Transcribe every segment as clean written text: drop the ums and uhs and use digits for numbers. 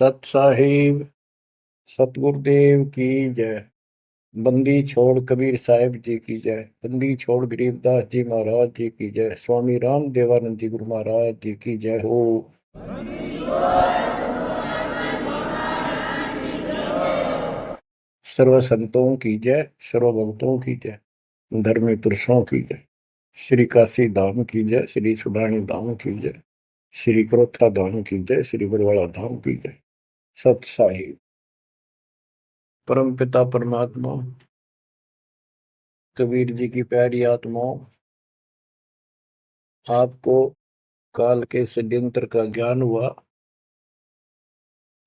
सत साहिब सतगुरुदेव की जय। बंदी छोड़ कबीर साहिब जी की जय। बंदी छोड़ गरीबदास जी महाराज जी की जय। स्वामी राम देवानंद जी गुरु महाराज जी की जय हो। सर्व संतों की जय, सर्व भक्तों की जय, धर्मी पुरुषों की जय। श्री काशी धाम की जय, श्री सुडानी धाम की जय, श्री क्रोथा धाम की जय, श्री बरवाड़ा धाम की जय। सत साहिब। परम पिता परमात्मा कबीर जी की प्यारी आत्माओं, आपको काल के षड्यंत्र का ज्ञान हुआ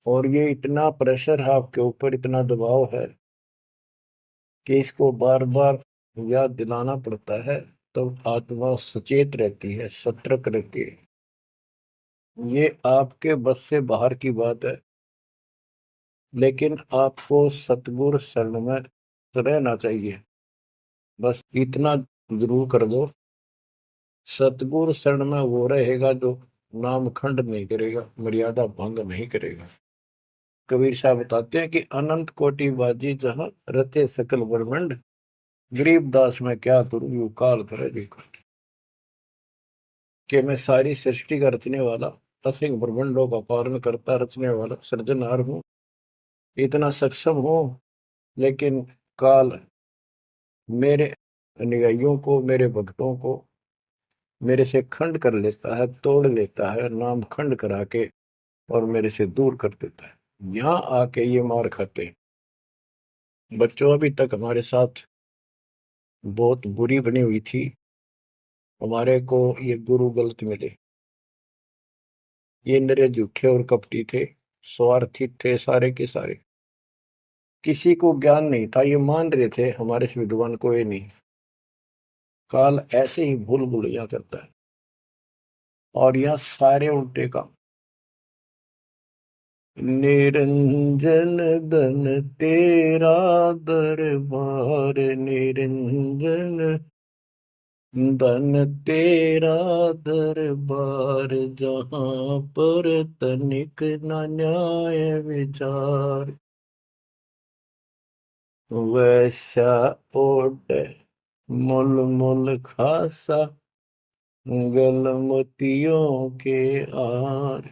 और ये इतना प्रेशर है आपके ऊपर, इतना दबाव है कि इसको बार बार याद दिलाना पड़ता है। तो आत्मा सचेत रहती है, सतर्क रहती है। ये आपके बस से बाहर की बात है, लेकिन आपको सतगुरु शरण में रहना चाहिए। बस इतना जरूर कर दो, सतगुरु शरण में वो रहेगा जो नाम खंड नहीं करेगा, मर्यादा भंग नहीं करेगा। कबीर साहब बताते हैं कि अनंत कोटि बाजी जहां रते सकल ब्रह्मंड, गरीबदास में क्या करूं यू काल करे देखो। कि मैं सारी सृष्टि का रचने वाला, असिंग ब्रह्मंडों का पालन करता रचने वाला सृजनहार हूं, इतना सक्षम हूं, लेकिन काल मेरे अनुयायियों को, मेरे भक्तों को मेरे से खंड कर लेता है, तोड़ लेता है, नाम खंड करा के और मेरे से दूर कर देता है। यहाँ आके ये मार खाते हैं। बच्चों, अभी तक हमारे साथ बहुत बुरी बनी हुई थी। हमारे को ये गुरु गलत मिले। ये नरे झूठे और कपटी थे, स्वार्थी थे सारे के सारे। किसी को ज्ञान नहीं था, ये मान रहे थे हमारे से विद्वान कोई नहीं। काल ऐसे ही भूल भुलैया करता है और यहाँ सारे उल्टे काम। निरंजन धन तेरा दरबार, निरंजन धन तेरा दरबार, जहां पर तनिक न न्याय विचार। वैसा ओट मुल मुल खासा, गलमतियों के आर।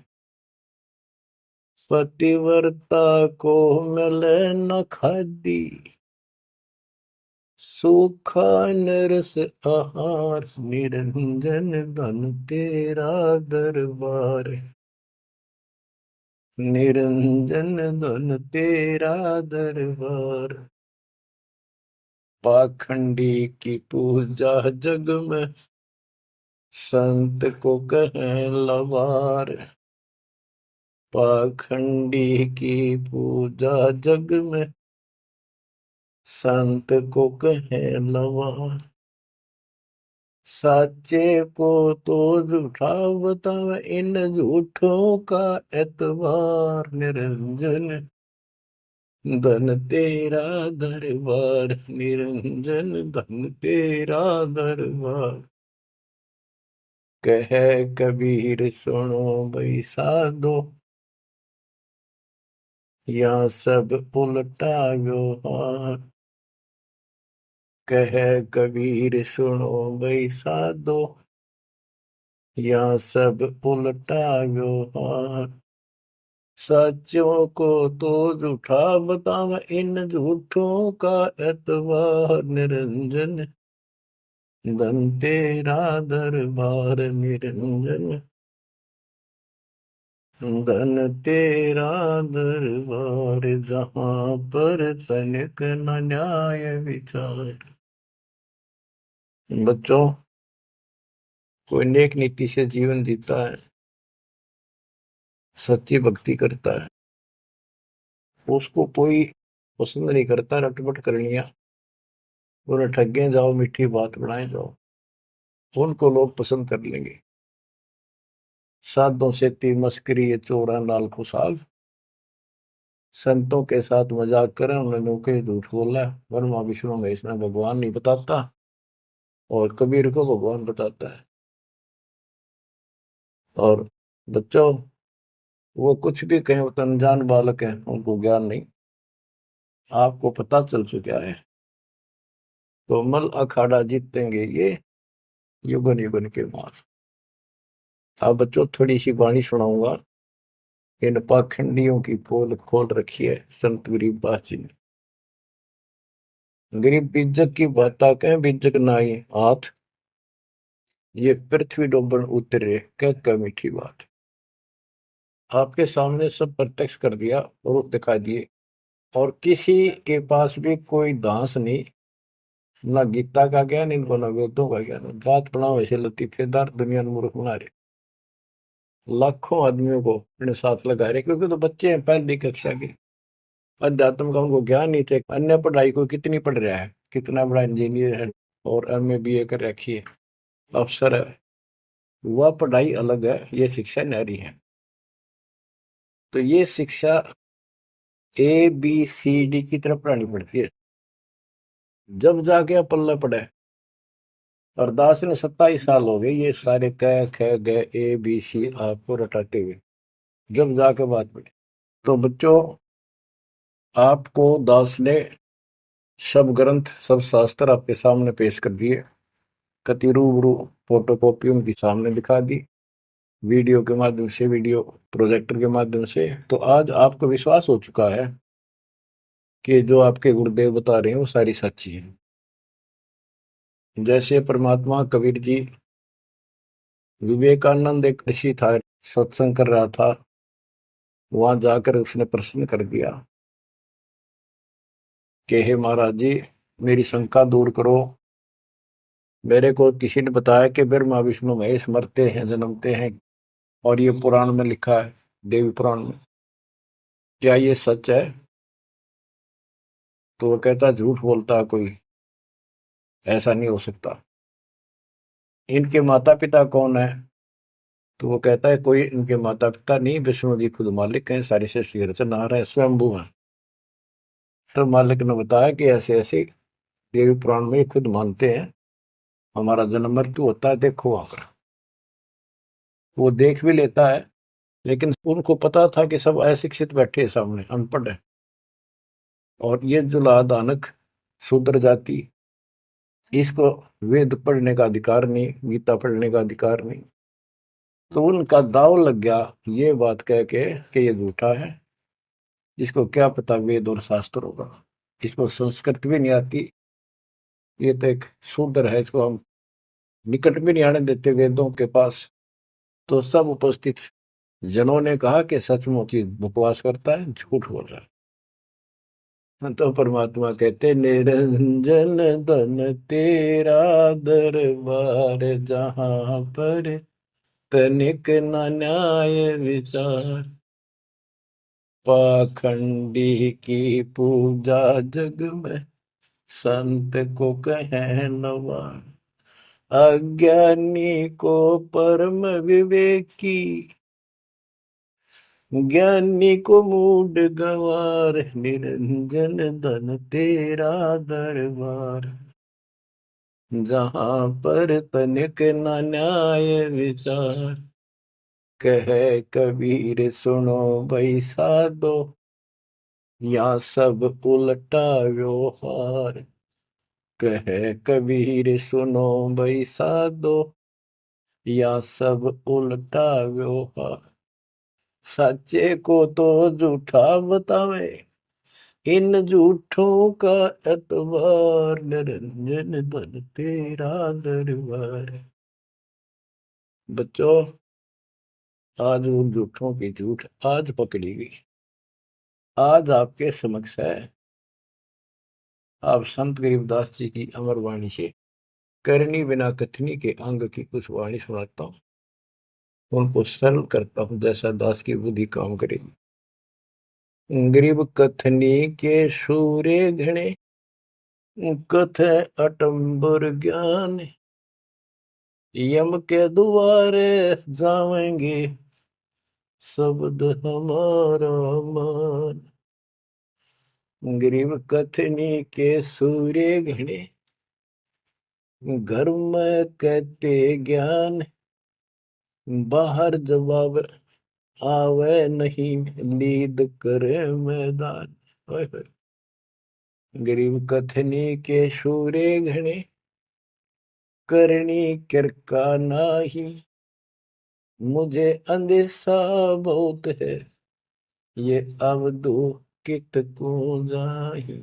पतिव्रता को मिले न खादी, सूखा नरस आहार। निरंजन धन तेरा दरबार, निरंजन धन तेरा दरबार। पाखंडी की पूजा जग में, संत को कहें लवार। पाखंडी की पूजा जग में, संत को कहें लवार। साचे को तो झूठा बतावे, इन झूठों का एतबार। निरंजन धन तेरा दरबार, निरंजन धन तेरा दरबार। कह कबीर सुनो भाई साधो, यहाँ सब उल्टा व्यवहार। कह कबीर सुनो भाई साधो, यहाँ सब उल्टा व्यवहार। सच्चों को तो झूठा बतावे, इन झूठों का एतबार। निरंजन धन तेरा दरबार, निरंजन धन तेरा दरबार, जहां पर तनिक न न्याय विचार। बच्चों, कोई नेक नीति से जीवन जीता है, सच्ची भक्ति करता है, उसको कोई पसंद नहीं करता रटपट करनिया। उन्हें ठगे जाओ, मीठी बात बढ़ाए जाओ, उनको लोग पसंद कर लेंगे। साधों से ती मस्करी चोरा नाल खुशाल। संतों के साथ मजाक करें, उन्होंने के झूठ बोला। ब्रह्मा विष्णु महेश ने भगवान नहीं बताता और कबीर को भगवान बताता है। और बच्चों, वो कुछ भी कहें, वो तो अनजान बालक है, उनको ज्ञान नहीं। आपको पता चल चुका है। तो मल अखाड़ा जीतेंगे ये युगन युगन के मार। अब बच्चों थोड़ी सी वाणी सुनाऊंगा। इन पाखंडियों की पोल खोल रखी है संत गरीबदास जी ने। गरीब बीजक की बाता कहें, बीजक नाई हाथ, ये पृथ्वी डोबन उतरे कह मीठी बात। आपके सामने सब प्रत्यक्ष कर दिया और दिखा दिए। और किसी के पास भी कोई दांस नहीं, ना गीता का ज्ञान इनको, ना वेदों का ज्ञान। बात बनाओ ऐसे लतीफेदार, दुनिया में मूर्ख बना रहे। लाखों आदमियों को अपने साथ लगा रहे, क्योंकि तो बच्चे हैं पहली कक्षा के। अध्यात्म का उनको ज्ञान नहीं थे। अन्य पढ़ाई को कितनी पढ़ रहा है, कितना बड़ा इंजीनियर है और एमए बीए कर रखी है, अफसर है। वह पढ़ाई अलग है, ये शिक्षा न्यारी है। तो ये शिक्षा ABCD की तरफ पढ़ानी पड़ती है, जब जाके पल्ले पड़े। और दास ने 27 साल हो गए ये सारे क ख ग ABC आपको रटाते हुए, जब जाके बात पड़ी। तो बच्चों, आपको दास ने सब ग्रंथ सब शास्त्र आपके सामने पेश कर दिए। कति रूबरू फोटो कॉपी उनकी सामने दिखा दी, वीडियो के माध्यम से, वीडियो प्रोजेक्टर के माध्यम से। तो आज आपको विश्वास हो चुका है कि जो आपके गुरुदेव बता रहे हैं वो सारी सच्ची है। जैसे परमात्मा कबीर जी, विवेकानंद एक ऋषि था, सत्संग कर रहा था, वहां जाकर उसने प्रश्न कर दिया कि हे महाराज जी, मेरी शंका दूर करो। मेरे को किसी ने बताया कि ब्रह्मा विष्णु महेश मरते हैं जन्मते हैं, और ये पुराण में लिखा है, देवी पुराण में, क्या ये सच है? तो वो कहता झूठ बोलता है कोई, ऐसा नहीं हो सकता। इनके माता पिता कौन है? तो वो कहता है कोई इनके माता पिता नहीं, विष्णु जी खुद मालिक हैं, सारी सृष्टि रचनहार है, स्वयंभू है। तो मालिक ने बताया कि ऐसे ऐसे देवी पुराण में खुद मानते हैं हमारा जन्म मृत्यु होता है, देखो आकर। वो देख भी लेता है, लेकिन उनको पता था कि सब अशिक्षित बैठे सामने, अनपढ़ है। और ये जो लादानक शूद्र जाति, इसको वेद पढ़ने का अधिकार नहीं, गीता पढ़ने का अधिकार नहीं। तो उनका दाव लग गया ये बात कह के कि ये झूठा है, इसको क्या पता वेद और शास्त्र होगा, इसको संस्कृत भी नहीं आती, ये तो एक शूद्र है, इसको हम निकट भी नहीं आने देते वेदों के पास। तो सब उपस्थित जनों ने कहा कि सचमुच ही बकवास करता है, झूठ बोल रहा है। तो परमात्मा कहते निरंजन धन तेरा दरबार, जहां पर तनिक न न्याय विचार। पाखंडी की पूजा जग में, संत को कहे नवार। अज्ञानी को परम विवेकी, ज्ञानी को मूड गंवार। निरंजन धन तेरा दरबार, जहां पर तनिक न न्याय विचार। कहे कबीर सुनो भाई साधो, या सब उल्टा व्यवहार। कहे कबीर सुनो भाई साधो, या सब उल्टा व्यवहार। सच्चे को तो झूठा बतावे, इन झूठों का एतबार। निरंजन धन तेरा दरबार। बच्चों, आज उन झूठों की झूठ आज पकड़ी गई। आज आपके समक्ष है, आप संत गरीबदास जी की अमर वाणी से करनी बिना कथनी के अंग की कुछ वाणी सुनाता हूँ, उनको सरल करता हूँ जैसा दास की बुद्धि काम करेगी। गरीब कथनी के सूर्य घने, कथ अटंबर ज्ञान। यम के द्वारे जावेंगे, शब्द हमारा मान। गरीब कथनी के सूर्य घने, घर में कहते ज्ञान। बाहर जवाब आवे नहीं लीद करे मैदान। ओए होए। गरीब कथनी के शूरे घने, करनी किरका नाही। मुझे अंदेशा बहुत है, ये अवधू कित को जाही।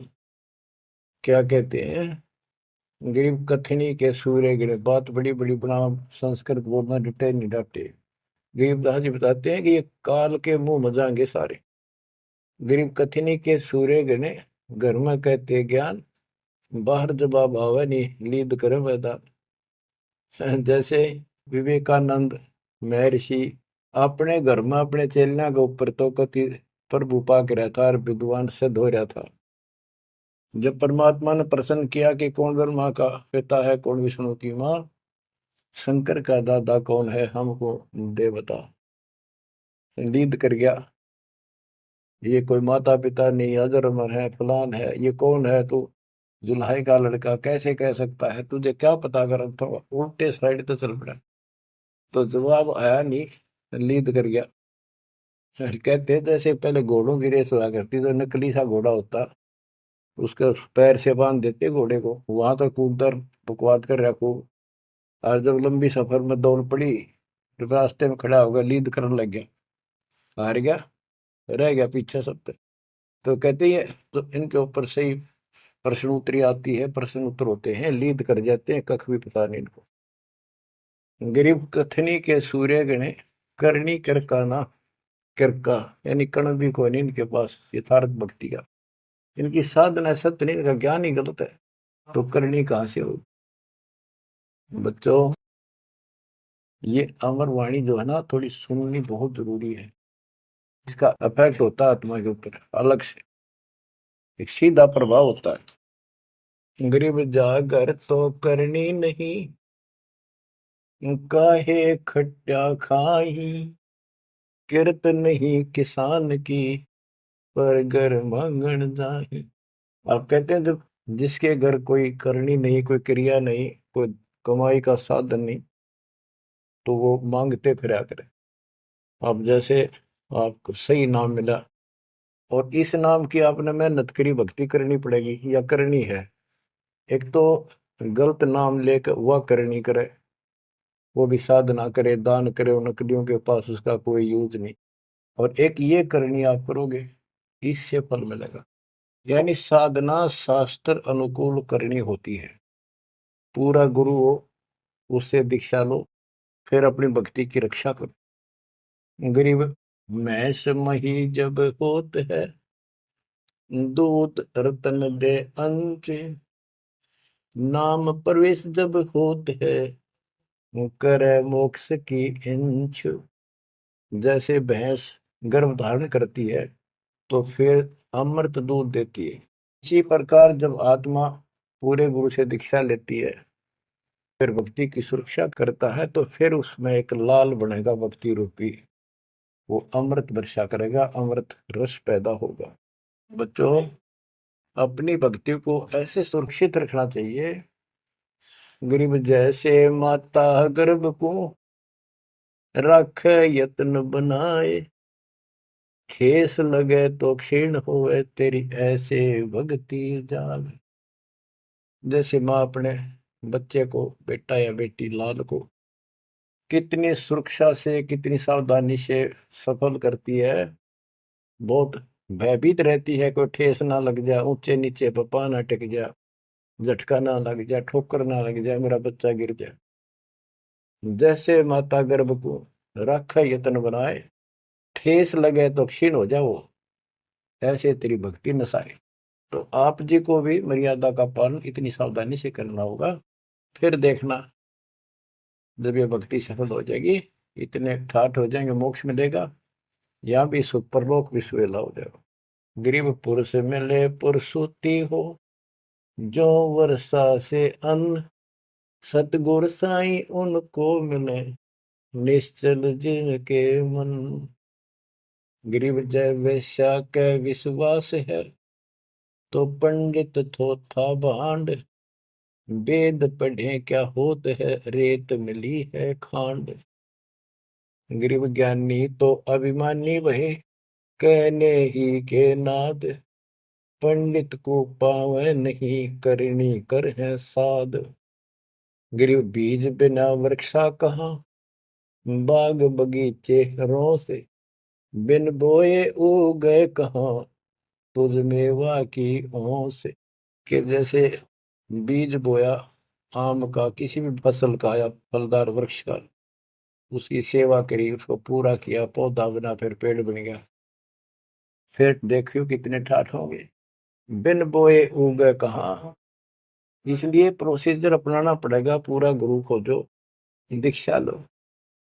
क्या कहते हैं? गरीब कथनी के सूर्य गिरे, बात बड़ी बड़ी बना, संस्कृत बोलना डटे नहीं डटे। गरीबदास जी बताते हैं कि ये काल के मुंह मजांगे सारे। गरीब कथनी के सूर्य गिने, घर में कहते ज्ञान, बाहर जवाब आवे नहीं लीद करे मैदान। जैसे विवेकानंद महर्षि अपने घर में अपने चेलिया के ऊपर तो कति प्रभु पाक रहा था और विद्वान सिद्ध हो रहा था। जब परमात्मा ने प्रश्न किया कि कौन ब्रह्मा का पिता है, कौन विष्णु की माँ, शंकर का दादा कौन है, हमको दे बता। लीद कर गया, ये कोई माता पिता नहीं, अजरमर है, फलान है, ये कौन है तू, जुल्हाई का लड़का कैसे कह सकता है, तुझे क्या पता? कर तो उल्टे साइड तो चल पड़ा। तो जवाब आया नहीं, लीद कर गया। फिर कहते जैसे पहले घोड़ों की रेस हुआ करती, तो नकली सा घोड़ा होता, उसके पैर से बांध देते घोड़े को, वहां तक कूदकर बकवाद कर रखो। और जब लंबी सफर में दौड़ पड़ी, तो रास्ते में खड़ा होगा, लीद करने लग गया, हार गया, रह गया पीछे सब पे। तो कहते हैं तो इनके ऊपर से ही प्रश्न उत्तरी आती है, प्रश्न उत्तर होते हैं, लीद कर जाते हैं, कख भी पता नहीं इनको। गरीब कथनी के सूर्य गणे, करनी करकाना। करका यानी कण भी कोई नहीं इनके पास यथार्थ भक्ति का, इनकी साधना सत्य नहीं, इनका ज्ञान ही गलत है, तो करनी कहां से हो? बच्चों, ये अमर वाणी जो है ना, थोड़ी सुननी बहुत जरूरी है। इसका इफेक्ट होता है आत्मा के ऊपर अलग से, एक सीधा प्रभाव होता है। गरीब जागर तो करनी नहीं, काहे खट्टा खाई। किरत नहीं किसान की, पर घर मांगन जाही। आप कहते हैं जब जिसके घर कोई करनी नहीं, कोई क्रिया नहीं, कोई कमाई का साधन नहीं, तो वो मांगते फिरा करे। अब जैसे आपको सही नाम मिला, और इस नाम की आपने मेहनत करी, भक्ति करनी पड़ेगी या करनी है। एक तो गलत नाम लेकर वह करनी करे, वो भी साधना करे, दान करे, उन नकलियों के पास उसका कोई यूज नहीं। और एक ये करनी आप करोगे, इससे फल मिलेगा। यानी साधना शास्त्र अनुकूल करनी होती है। पूरा गुरु हो, उससे दीक्षा लो, फिर अपनी भक्ति की रक्षा करो। गरीब मैस मही जब होत है, दूत रतन दे अंच। नाम प्रवेश जब होत है, करे मोक्ष की इंच। जैसे भैंस गर्भ धारण करती है, तो फिर अमृत दूध देती है। इसी प्रकार जब आत्मा पूरे गुरु से दीक्षा लेती है, फिर भक्ति की सुरक्षा करता है, तो फिर उसमें एक लाल बनेगा भक्ति रूपी, वो अमृत वर्षा करेगा, अमृत रस पैदा होगा। बच्चों, अपनी भक्ति को ऐसे सुरक्षित रखना चाहिए। गरीब जैसे माता गर्भ को, रख यत्न बनाए। ठेस लगे तो क्षीण होए, तेरी ऐसे भक्ति जाग। जैसे माँ अपने बच्चे को, बेटा या बेटी लाल को कितनी सुरक्षा से, कितनी सावधानी से सफल करती है, बहुत भयभीत रहती है, कोई ठेस ना लग जाए, ऊंचे नीचे पपा ना टिक जाए, झटका ना लग जाए, ठोकर ना लग जाए, मेरा बच्चा गिर जाए। जैसे माता गर्भ को रख यत्न बनाए, ठेस लगे तो क्षीण हो जाओ, ऐसे तेरी भक्ति नसाए। तो आप जी को भी मर्यादा का पालन इतनी सावधानी से करना होगा। फिर देखना, जब ये भक्ति सफल हो जाएगी, इतने ठाठ हो जाएंगे, मोक्ष मिलेगा, यहाँ भी सुपरलोक भी सुहेला हो जाएगा। गरीब पुरुष मिले पुरसुती हो, जो वर्षा से अन्न। सतगुर साई उनको मिले, निश्चल जिनके मन। गरीब जय वैश्या के विश्वास है, तो पंडित थोथा भांड। वेद पढ़े क्या होत है, रेत मिली है खांड। गरीब ज्ञानी तो अभिमानी वहे, कहने ही के नाद, पंडित को पावे नहीं, करनी कर है साध। गरीब बीज बिना वृक्षा कहाँ, बाग बगीचे रो से, बिन बोए उगे कहाँ, तुझ मेवा की ओं से। कि जैसे बीज बोया आम का, किसी भी फसल का या फलदार वृक्ष का, उसकी सेवा करी, उसको पूरा किया, पौधा बना, फिर पेड़ बन गया, फिर देखियो कितने ठाठ होंगे। बिन बोए उगे कहाँ, इसलिए प्रोसीजर अपनाना पड़ेगा पूरा। गुरु खोजो, दीक्षा लो,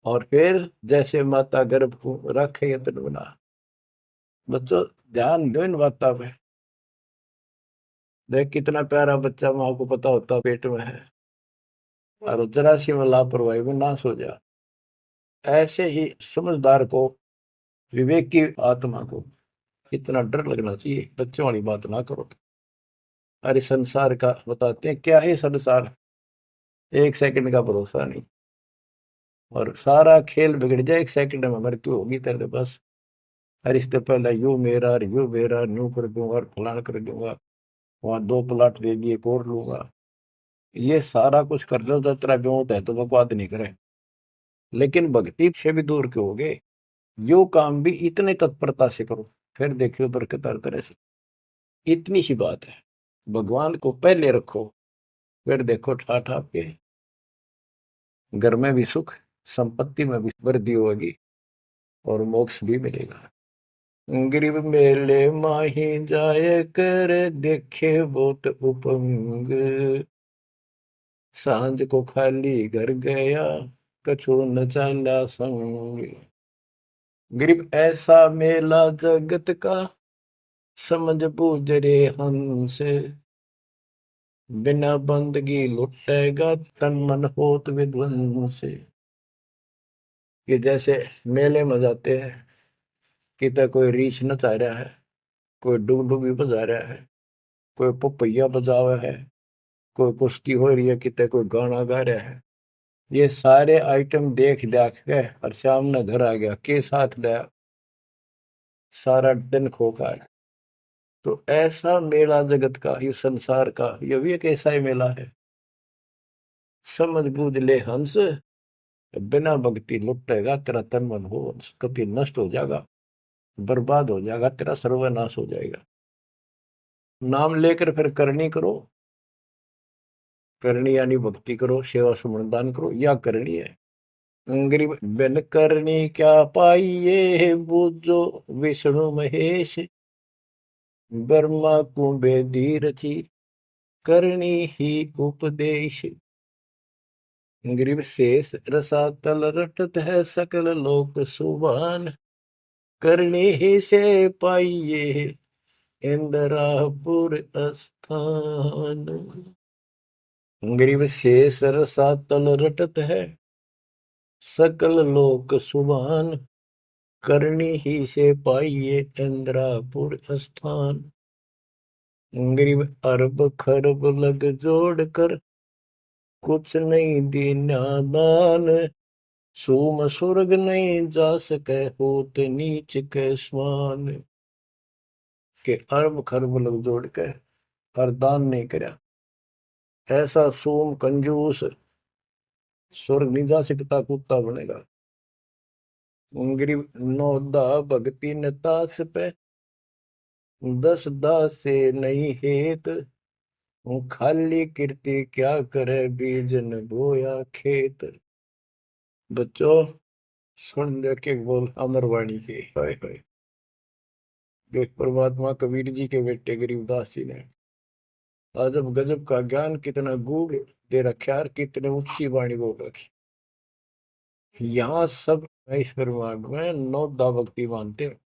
और फिर जैसे माता गर्भ को रखे यत्न बना। बच्चों ध्यान दो इन बातों पे। देख कितना प्यारा बच्चा, माँ को पता होता पेट में है, और जरा सी में लापरवाही में नाश हो जा। ऐसे ही समझदार को, विवेक की आत्मा को इतना डर लगना चाहिए। बच्चों वाली बात ना करो। अरे संसार का बताते हैं क्या है संसार, एक सेकंड का भरोसा नहीं, और सारा खेल बिगड़ जाए, एक सेकंड में मृत्यु होगी तेरे बस। अरे इससे पहले यू मेरा, यू मेरा, न्यू कर दूंगा और फलान कर दूंगा, वहां 2 प्लाट ले लिए, एक और लूंगा। ये सारा कुछ कर लो तो तेरा ब्योत है तो बकवाद नहीं करे, लेकिन भक्ति से भी दूर क्यों हो गए। यो काम भी इतने तत्परता से करो, फिर देखियो बरकत हर तरह से। इतनी सी बात है, भगवान को पहले रखो, फिर देखो ठाठ आपके घर में भी सुख, संपत्ति में भी वृद्धि होगी, और मोक्ष भी मिलेगा। गरीब मेले माही जाए कर, देखे बहुत उपंग, सांझ को खाली घर गया, कछु न चाला संग। गरीब ऐसा मेला जगत का, समझ बूझ रे हंस, बिना बंदगी लुटेगा, तन मन होत विध्वंस। कि जैसे मेले में जाते हैं, कितना कोई रीछ नचा रहा है, कोई डुगडुगी बजा रहा है, कोई पपैया बजा रहा है, कोई कुश्ती हो रही है, कितने कोई गाना गा रहा है। ये सारे आइटम देख देख के और सामने घर आ गया, के साथ गया, सारा दिन खोखा है। तो ऐसा मेला जगत का, ये संसार का, ये भी एक ऐसा ही मेला है। समझ बूझ ले हंस, बिना भक्ति लुटेगा तेरा तन मन हो वंश, कभी नष्ट हो जाएगा, बर्बाद हो जाएगा, तेरा सर्वनाश हो जाएगा। नाम लेकर फिर करनी करो, करनी यानी भक्ति करो, सेवा सुमन दान करो, या करनी है। गरीब बिन करनी क्या पाइये, बूझो विष्णु महेश, ब्रह्मा कुंभे रची, करनी ही उपदेश। गरीब शेष रसातल रटत है, सकल लोक सुभान, करनी ही से पाइये, इंद्रापुर स्थान। गरीब शेष रसातल रटत है, सकल लोक सुभान, करनी ही से पाइये, इंद्रापुर स्थान। गरीब अरब खरब लग जोड़ कर, कुछ नहीं दीना दान, सोम स्वर्ग नहीं जा सके, होत नीच के समान। के अरब खरब लग जोड़ के और दान नहीं करया, ऐसा सोम कंजूस स्वर्ग नहीं जा सकता, कुत्ता बनेगा। गरीब नौदा भक्ति नतास पे, 10 दास से नहीं हेत, खाली कीर्ति क्या करे, बीजन बोया खेत। बच्चों सुन दे के बोल अमरवाणी के, हाय हाय। देख परमात्मा कबीर जी के बेटे गरीबदास जी ने अजब गजब का ज्ञान, कितना गूढ़ दे रखा है, कितने ऊंची वाणी बोल रखी। यहाँ सब इस ब्रह्मांड में 9 भक्ति मानते हैं।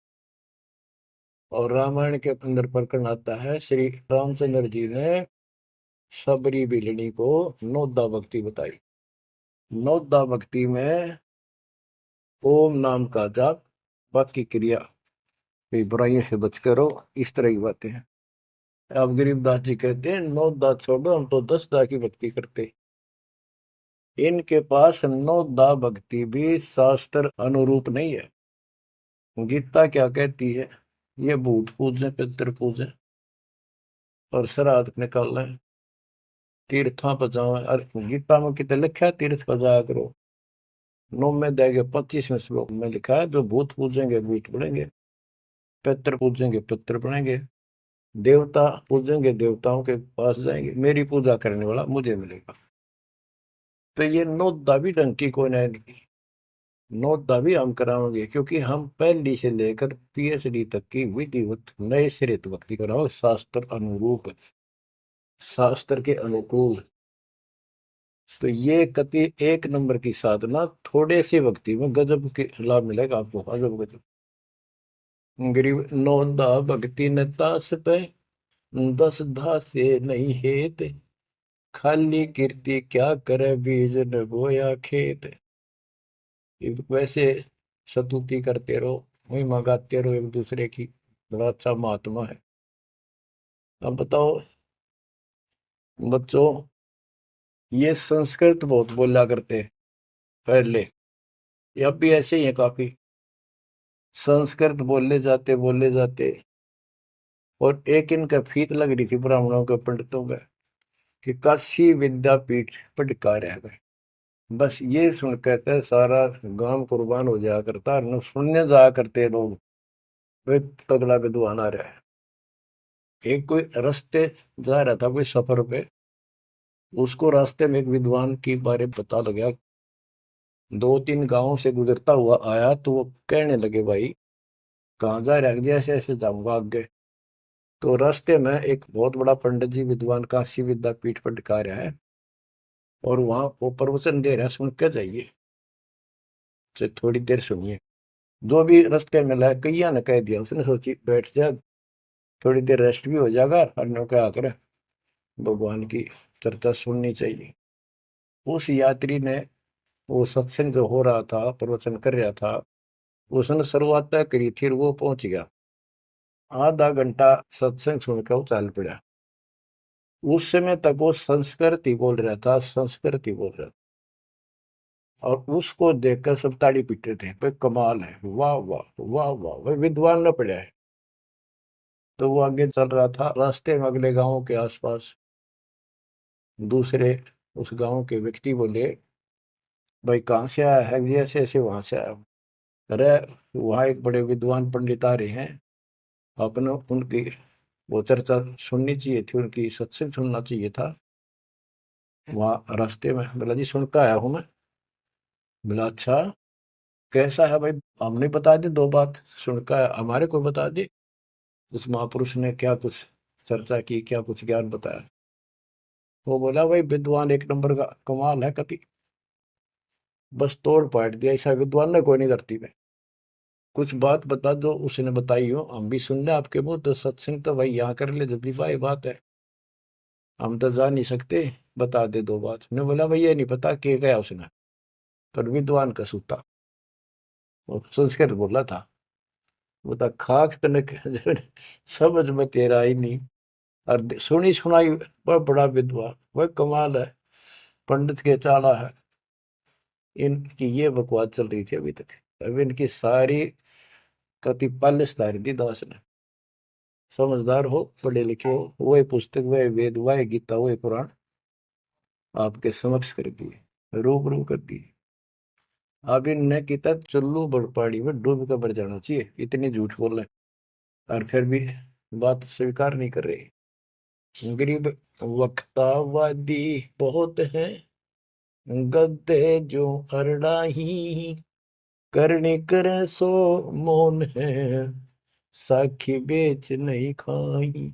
और रामायण के अंदर प्रकरण आता है, श्री रामचंद्र जी ने सबरी बिलनी को 9 भक्ति बताई। 9 भक्ति में ओम नाम का जाप, बाकी क्रिया, बुराइयों से बच करो, इस तरह की बातें हैं। अब गरीबदास जी कहते हैं 9 छोड़ो, हम तो 10 की भक्ति करते। इनके पास नौदा भक्ति भी शास्त्र अनुरूप नहीं है। गीता क्या कहती है? ये भूत पूजे, पितृ पूजे और श्राद्ध निकालना, तीर्थों पर जाओ। और गीता में कितने लिखा है तीर्थ पर जाया करो? 9 में देंगे 25वें श्लोक में लिखा है, जो भूत पूजेंगे भूत बनेंगे, पितृ पूजेंगे पितृ बनेंगे, देवता पूजेंगे देवताओं के पास जाएंगे, मेरी पूजा करने वाला मुझे मिलेगा। तो ये नौदा भी ढंग की कोई नहीं, नौदा भी हम कराओगे, क्योंकि हम पहली से लेकर पीएचडी तक की विधिवत नए सिरे भक्ति कराओ, शास्त्र अनुरूप, शास्त्र के अनुकूल। तो ये कति एक नंबर की साधना, थोड़े से भक्ति में गजब के लाभ मिलेगा आपको, अजब गजब। गरीब नौदा भक्ति न तास पे, 10 धासे नहीं हेत, खाली कीर्ति क्या करे बीज न बोया खेत। वैसे स्तुति करते रहो, महिमा गाते रहो एक दूसरे की, बड़ा अच्छा महात्मा है। अब बताओ बच्चों, ये संस्कृत बहुत बोला करते पहले, ये अब भी ऐसे ही है काफी, संस्कृत बोले जाते। और एक इनका फीत लग रही थी ब्राह्मणों के पंडितों का, कि काशी विद्यापीठ पटकार है गए। बस ये सुन कहते सारा गांव कुर्बान हो जाया करता, न सुनने जाया करते लोग, वे तगड़ा विद्वान आ रहा है। एक कोई रास्ते जा रहा था कोई सफर पे, उसको रास्ते में एक विद्वान के बारे में पता लगा, 2-3 गांवों से गुजरता हुआ आया, तो वो कहने लगे भाई कहाँ जा रहा है? जैसे ऐसे जाऊंगा आगे। तो रास्ते में एक बहुत बड़ा पंडित जी विद्वान काशी विद्यापीठ पर टिका रहा है, और वहां वो प्रवचन दे रहा है, सुन के जाइए, तो थोड़ी देर सुनिए। जो भी रास्ते में मिला कैया ने कह दिया, उसने सोची बैठ जा, थोड़ी देर रेस्ट भी हो जाएगा, और क्या करे भगवान की चर्चा सुननी चाहिए। उस यात्री ने, वो सत्संग जो हो रहा था, प्रवचन कर रहा था, उसने शुरुआत तय करी थी, वो पहुंच गया। आधा घंटा सत्संग सुनकर वो चल पड़ा। उस समय तक वो संस्कृत ही बोल रहा था, संस्कृत ही बोल रहा था, और उसको देखकर सब ताड़ी पीटते थे, भाई कमाल है, वाह वाह वाह वाह, भाई विद्वान न पड़ा है। तो वो आगे चल रहा था, रास्ते में अगले गांव के आसपास दूसरे उस गांव के व्यक्ति बोले, भाई कहाँ से आया है? जी ऐसे ऐसे वहां से आया हूं। अरे वहाँ एक बड़े विद्वान पंडित आ रहे हैं, आपने उनकी वो चर्चा सुननी चाहिए थी, उनकी सत्संग सुनना चाहिए था। वहाँ रास्ते में बोला जी सुन के आया हूँ मैं। बोला अच्छा कैसा है भाई? हमने बता दी 2 बात, सुन के आया, हमारे को बता दी। उस महापुरुष ने क्या कुछ चर्चा की, क्या कुछ ज्ञान बताया? वो बोला भाई विद्वान एक नंबर का, कमाल है कति, बस तोड़ पाट दिया, ऐसा विद्वान ने कोई नहीं धरती में। कुछ बात बता दो, उसने बताई हो, हम भी सुन ले आपके मुंह, तो सत्संग तो भाई यहाँ कर ले जब भी भाई बात है, हम तो जा नहीं सकते, बता दे 2 बात। ने बोला भाई ये नहीं पता के गया उसने, पर विद्वान का सूता, वो संस्कृत बोला था। बता खाक तने समझ में तेरा ही नहीं, और सुनी सुनाई वह बड़ा विद्वान, वह कमाल है, पंडित के चाला है। इनकी ये बकवास चल रही थी अभी तक। अब इनकी सारी कति पालिश तारी दी दास ने। समझदार हो, पढ़े लिखे हो, वही पुस्तक, वही वेद, वही गीता, वही पुराण आपके समक्ष कर दिए, रूबरू कर दिए। अब इनने कितना चुल्लू बड़पाड़ी में डूब कर मर जाना चाहिए, इतनी झूठ बोल रहे, और फिर भी बात स्वीकार नहीं कर रही। गरीब वक्तावादी बहुत है, गद्दे जो अरड़ाही, करने करे सो मौन है, साखी बेच नहीं खाई।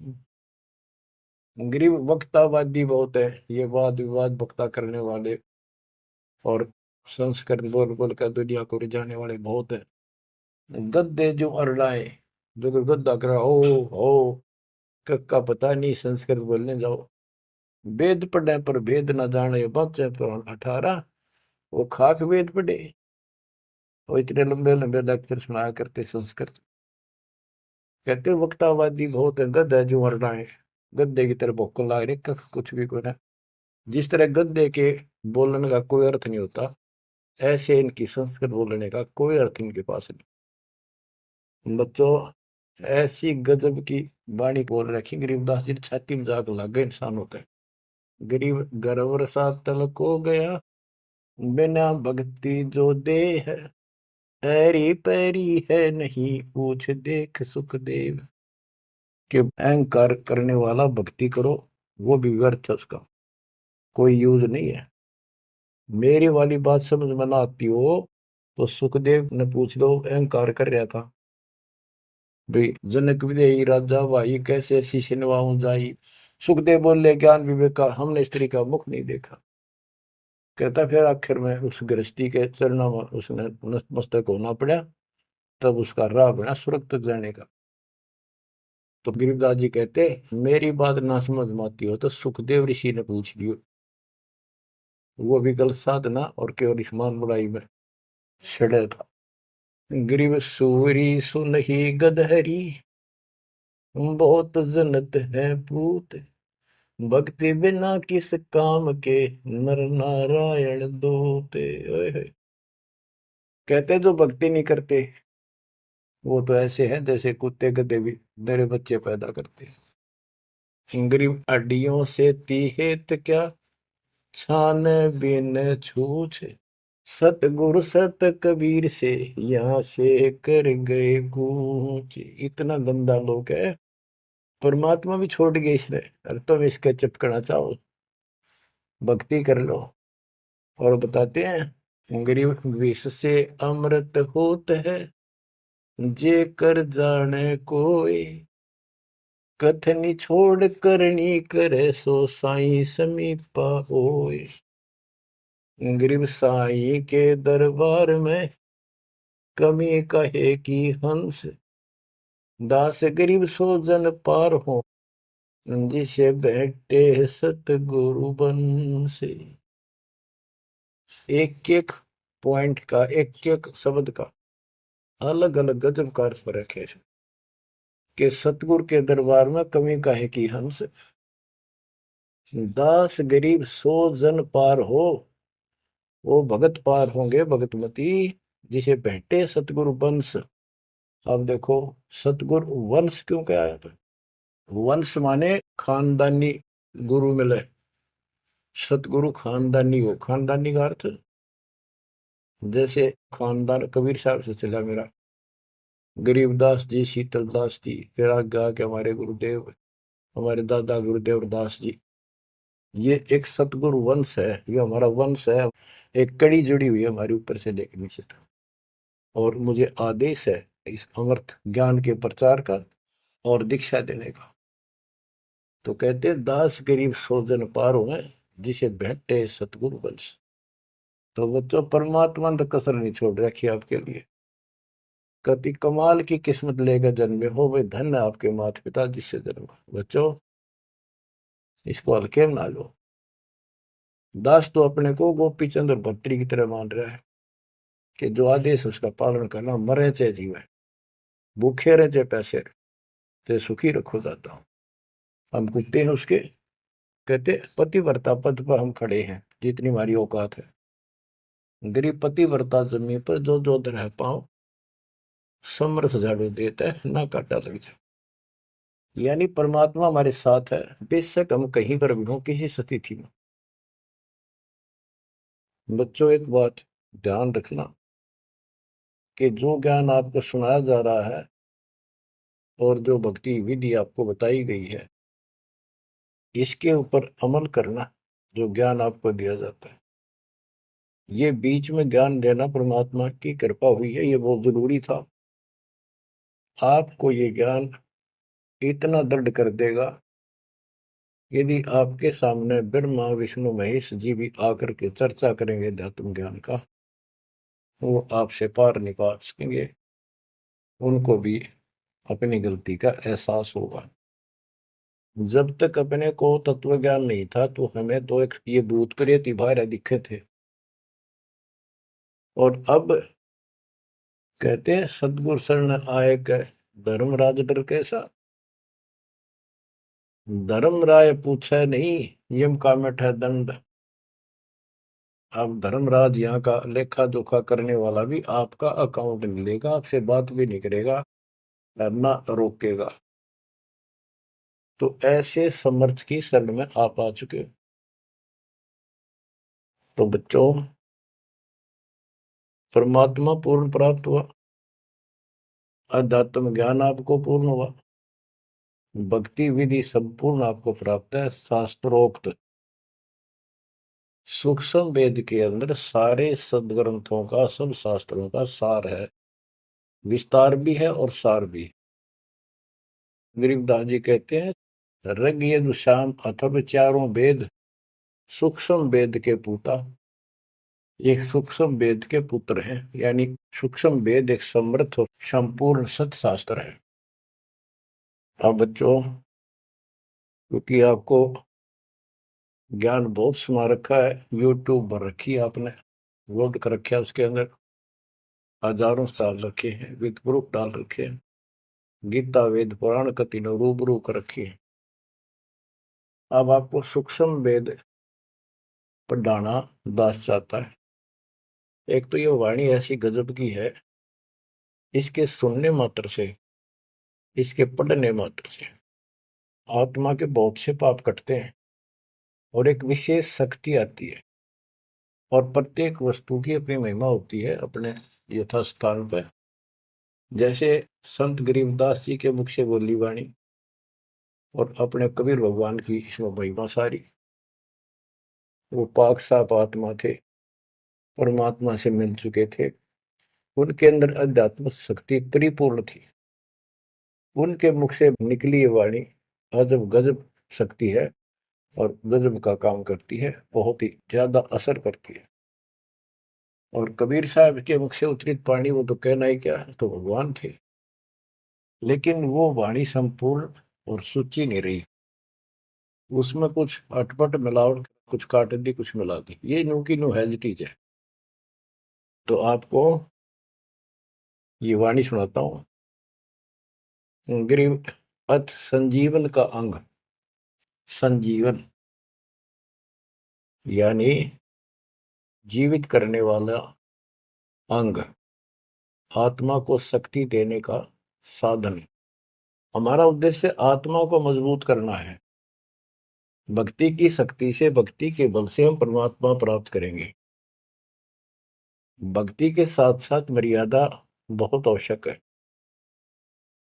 गरीब वक्तावादी बहुत है, ये वाद विवाद वक्ता करने वाले, और संस्कृत बोल बोल कर दुनिया को रिझाने वाले बहुत है। गद्दे जो अरड़ाए, जो कि गद्दा करा हो कक्का पता नहीं, संस्कृत बोलने जाओ। वेद पढ़े पर भेद न जाने, बच्चे पुराण 18, वो खाक वेद पढ़े, वो इतने लंबे लंबे लेक्चर सुनाया करते संस्कृत। कहते वक्तावादी बहुत है, गद्दा जो अरड़ाए, गद्दे की तरह भोक लाग रही, कख कुछ भी को ना। जिस तरह गद्दे के बोलने का कोई अर्थ नहीं होता, ऐसे इनकी संस्कृत बोलने का कोई अर्थ इनके पास नहीं। बच्चों, ऐसी गजब की वाणी बोल रखी गरीबदास जी ने, छाती में जाग लग गए इंसान होते हैं। गरीब गर्वर सा तलक हो गया, बिना भक्ति जो दे है, ऐरी पैरी है नहीं पूछ देख सुखदेव। कि अहंकार करने वाला भक्ति करो, वो भी व्यर्थ है, उसका कोई यूज नहीं है। मेरी वाली बात समझ में ना आती हो तो सुखदेव ने पूछ लो, अहंकार कर रहा था भाई, जनक विदेही राजा भाई कैसे शीश निभाऊं जाई। सुखदेव बोले, ज्ञान विवेक का हमने स्त्री का मुख नहीं देखा। कहता फिर आखिर में उस गृहस्थी के चरणों में उसने नतमस्तक होना पड़ा, तब उसका राह बना स्वर्ग तक जाने का। तो गिरिदास जी कहते, मेरी बात ना समझ में आती हो तो सुखदेव ऋषि ने पूछ लियो, वो भी गलत साधना और केवल ईमान बुराई में छड़े था। ग्रीव सूरी सुनही गदहरी, बहुत जनत है पूत, भक्ति बिना किस काम के, नर नारायण दूते। ओए होए। कहते जो भक्ति नहीं करते वो तो ऐसे हैं जैसे कुत्ते गधे भी मेरे बच्चे पैदा करते हैं। गरीब अड्डियों से तीहेत क्या, छान बिन छूछ, सतगुरु सत कबीर से यहाँ से कर गए कूच। इतना गंदा लोग है, परमात्मा भी छोड़ गए इसने। अरे तुम इसके चिपकना चाहो, भक्ति कर लो। और बताते हैं, गरीब विष से अमृत होत है, जे कर जाने कोई, कथनी छोड़ करनी करे, सो साई समीपा होए। गरीब साई के दरबार में, कमी कहे की हंस, दास गरीब सो जन पार हो, जिसे बैठे सतगुरु बन से। एक एक पॉइंट का, एक एक शब्द का अलग अलग गजब का अर्थ रखे कि सतगुरु के दरबार में कमी काहे की हंस, दास गरीब सो जन पार हो, वो भगत पार होंगे भगतमती, जिसे बैठे सतगुरु वंश। अब देखो, सतगुरु वंश क्यों क्या है? वंश माने खानदानी गुरु मिले, सतगुरु खानदानी हो। खानदानी का अर्थ जैसे खानदान कबीर साहब से चला मेरा, गरीबदास जी, शीतलदास जी, फिर आगे आके हमारे गुरुदेव, हमारे दादा गुरुदेव दास जी। ये एक सतगुरु वंश है, ये हमारा वंश है। एक कड़ी जुड़ी हुई है हमारे ऊपर से लेकर नीचे तक। और मुझे आदेश है इस अमृत ज्ञान के प्रचार का और दीक्षा देने का। तो कहते दास गरीब सो जन पार हुए, जिसे बैठे सतगुरु वंश। तो बच्चों, परमात्मा ने तो कसर नहीं छोड़ रखी आपके लिए। कति कमाल की किस्मत लेकर जन्मे हो, वे धन है आपके माता पिता जिससे जन्मा। बच्चों, इसको हल्के में ना लो। दास तो अपने को गोपी चंद और भक्तरी की तरह मान रहा है कि जो आदेश उसका पालन करना, मरे चाहे जीवे, भूखे रहे चाहे पैसे रहे, ते सुखी रखो दाता हूं। हम कुत्ते हैं उसके। कहते पतिव्रता पद पर हम खड़े हैं, जितनी हमारी औकात है। गरीब पतिव्रता जमीन पर जो जो रह पाओ, समर्थ झाड़ू देता है, ना काटा लग जाए। यानी परमात्मा हमारे साथ है, बेशक हम कहीं पर भी हो, किसी स्थिति में। बच्चों, एक बात ध्यान रखना कि जो ज्ञान आपको सुनाया जा रहा है और जो भक्ति विधि आपको बताई गई है, इसके ऊपर अमल करना। जो ज्ञान आपको दिया जाता है, ये बीच में ज्ञान देना परमात्मा की कृपा हुई है, ये बहुत जरूरी था। आपको ये ज्ञान इतना दृढ़ कर देगा, यदि आपके सामने ब्रह्मा विष्णु महेश जी भी आकर के चर्चा करेंगे अध्यात्म ज्ञान का, वो आपसे पार निकाल सकेंगे। उनको भी अपनी गलती का एहसास होगा। जब तक अपने को तत्व ज्ञान नहीं था तो हमें तो एक ये भूत प्रेत इबारे दिखे थे। और अब कहते हैं सदगुरु शरण आए के, धर्मराज डर कैसा। धर्म राय पूछे नहीं, यम का मिठा दंड। अब धर्मराज यहाँ का लेखा जोखा करने वाला भी आपका अकाउंट नहीं लेगा, आपसे बात भी नहीं करेगा और ना रोकेगा। तो ऐसे समर्थ की शरण में आप आ चुके हो। तो बच्चों, परमात्मा पूर्ण प्राप्त हुआ, अध्यात्म ज्ञान आपको पूर्ण हुआ, भक्ति विधि संपूर्ण आपको प्राप्त है। शास्त्रोक्त सूक्ष्म वेद के अंदर सारे सदग्रंथों का, सब शास्त्रों का सार है। विस्तार भी है और सार भी। गरीबदास जी कहते हैं, ऋग यजुः साम अथर्व चारों वेद सूक्ष्म वेद के पूता। एक सूक्ष्म वेद के पुत्र हैं, यानी सूक्ष्म वेद एक समृद्ध और संपूर्ण सत्शास्त्र है। अब बच्चों, क्योंकि आपको ज्ञान बहुत समा रखा है, यूट्यूब पर रखी है आपने, लोड कर रखा है, उसके अंदर हजारों साल रखे हैं, विद प्रूफ डाल रखे हैं, गीता वेद पुराण का तीनों रूबरू कर रखी है। अब आपको सूक्ष्म वेद पढ़ाना दास चाहता है। एक तो ये वाणी ऐसी गजब की है, इसके सुनने मात्र से, इसके पढ़ने मात्र से आत्मा के बहुत से पाप कटते हैं और एक विशेष शक्ति आती है। और प्रत्येक वस्तु की अपनी महिमा होती है अपने यथास्थान पर। जैसे संत गरीबदास जी के मुख से बोली वाणी और अपने कबीर भगवान की इसमें महिमा सारी। वो पाक साफ आत्मा थे, परमात्मा से मिल चुके थे, उनके अंदर अध्यात्म शक्ति परिपूर्ण थी। उनके मुख से निकली ये वाणी अजब गजब शक्ति है और गजब का काम करती है, बहुत ही ज्यादा असर करती है। और कबीर साहब के मुख से उतरित पानी, वो तो कहना ही क्या है, तो भगवान थे। लेकिन वो वाणी संपूर्ण और सुची नहीं रही, उसमें कुछ अटपट मिलावट, कुछ काट दी, कुछ मिला दी, ये नू की नू हैजिटीज है। तो आपको ये वाणी सुनाता हूँ। गरीब अथ संजीवन का अंग, संजीवन यानी जीवित करने वाला अंग, आत्मा को शक्ति देने का साधन। हमारा उद्देश्य आत्मा को मजबूत करना है। भक्ति की शक्ति से, भक्ति के बल से हम परमात्मा प्राप्त करेंगे। भक्ति के साथ साथ मर्यादा बहुत आवश्यक है।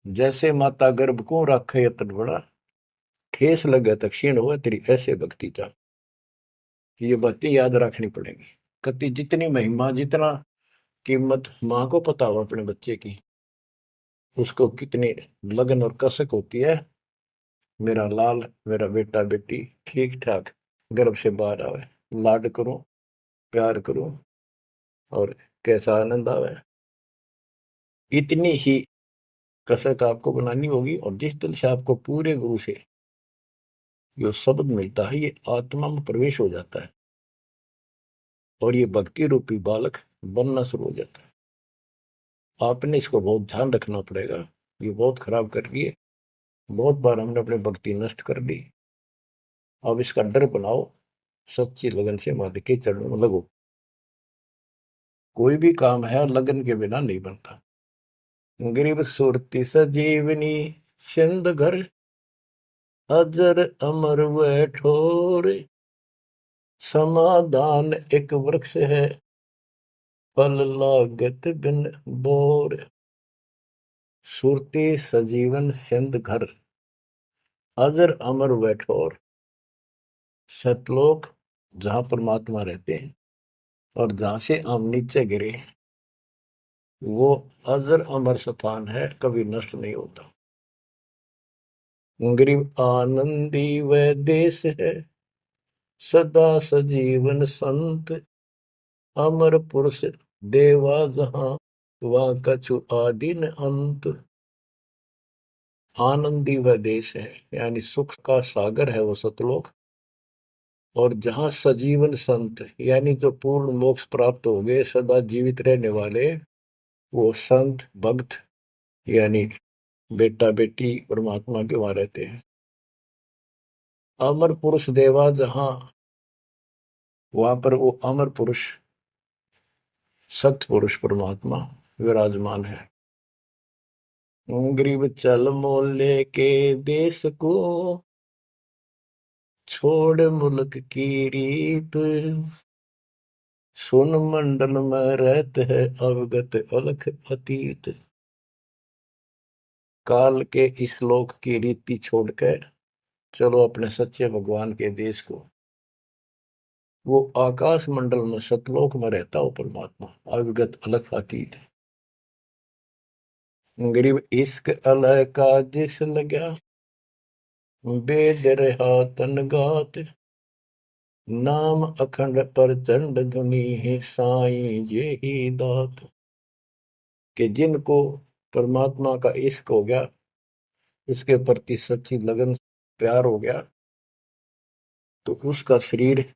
जैसे माता गर्भ को रखे यतन बड़ा, ठेस लगे तो क्षीण हो तेरी, ऐसे भक्ति चाह। ये बातें याद रखनी पड़ेगी। कति जितनी महिमा, जितना कीमत माँ को पता हो अपने बच्चे की, उसको कितनी लगन और कसक होती है, मेरा लाल, मेरा बेटा बेटी ठीक ठाक गर्भ से बाहर आवे, लाड करूं, प्यार करूं और कैसा आनंद आवे। इतनी ही कसक आपको बनानी होगी। और जिस दिल से आपको पूरे गुरु से जो शब्द मिलता है, ये आत्मा में प्रवेश हो जाता है और ये भक्ति रूपी बालक बनना शुरू हो जाता है। आपने इसको बहुत ध्यान रखना पड़ेगा। ये बहुत खराब कर रही है, बहुत बार हमने अपनी भक्ति नष्ट कर दी। अब इसका डर बनाओ, सच्ची लगन से मालिक के चरणों में लगो। कोई भी काम है लगन के बिना नहीं बनता। गरीब सुरति सजीवनी सिंध घर, अजर अमर व ठोर, समाधान एक वृक्ष है, फल लागत बिन बोर। सुरती सजीवन सिंध घर, अजर अमर व ठोर। सतलोक जहां परमात्मा रहते हैं और जहां से हम नीचे गिरे, वो अजर अमर स्थान है, कभी नष्ट नहीं होता। गरीब आनंदी व देश है, सदा सजीवन संत, अमर पुरुष देवा जहां, वहां कछु आदि न अंत। आनंदी वह देश है, यानी सुख का सागर है वो सतलोक। और जहां सजीवन संत, यानी जो पूर्ण मोक्ष प्राप्त हो गए, सदा जीवित रहने वाले, वो संत भक्त यानी बेटा बेटी परमात्मा के वहां रहते हैं। अमर पुरुष देवा जहां, वहां पर वो अमर पुरुष सतपुरुष परमात्मा विराजमान है। गरीब चल मोले के देश को, छोड़ मुल्क की रीत, सुन मंडल में रहते है अवगत अलख अतीत। काल के इस लोक की रीति छोड़कर चलो अपने सच्चे भगवान के देश को। वो आकाश मंडल में सतलोक में रहता हो परमात्मा, अविगत अलग अतीत है। गरीब इश्क अलह का जिस लगा, वेद रहा तन गात, नाम अखंड प्रचंड धुनि है साईं जे ही दात। कि जिनको परमात्मा का इश्क हो गया, उसके प्रति सच्ची लगन प्यार हो गया, तो उसका शरीर,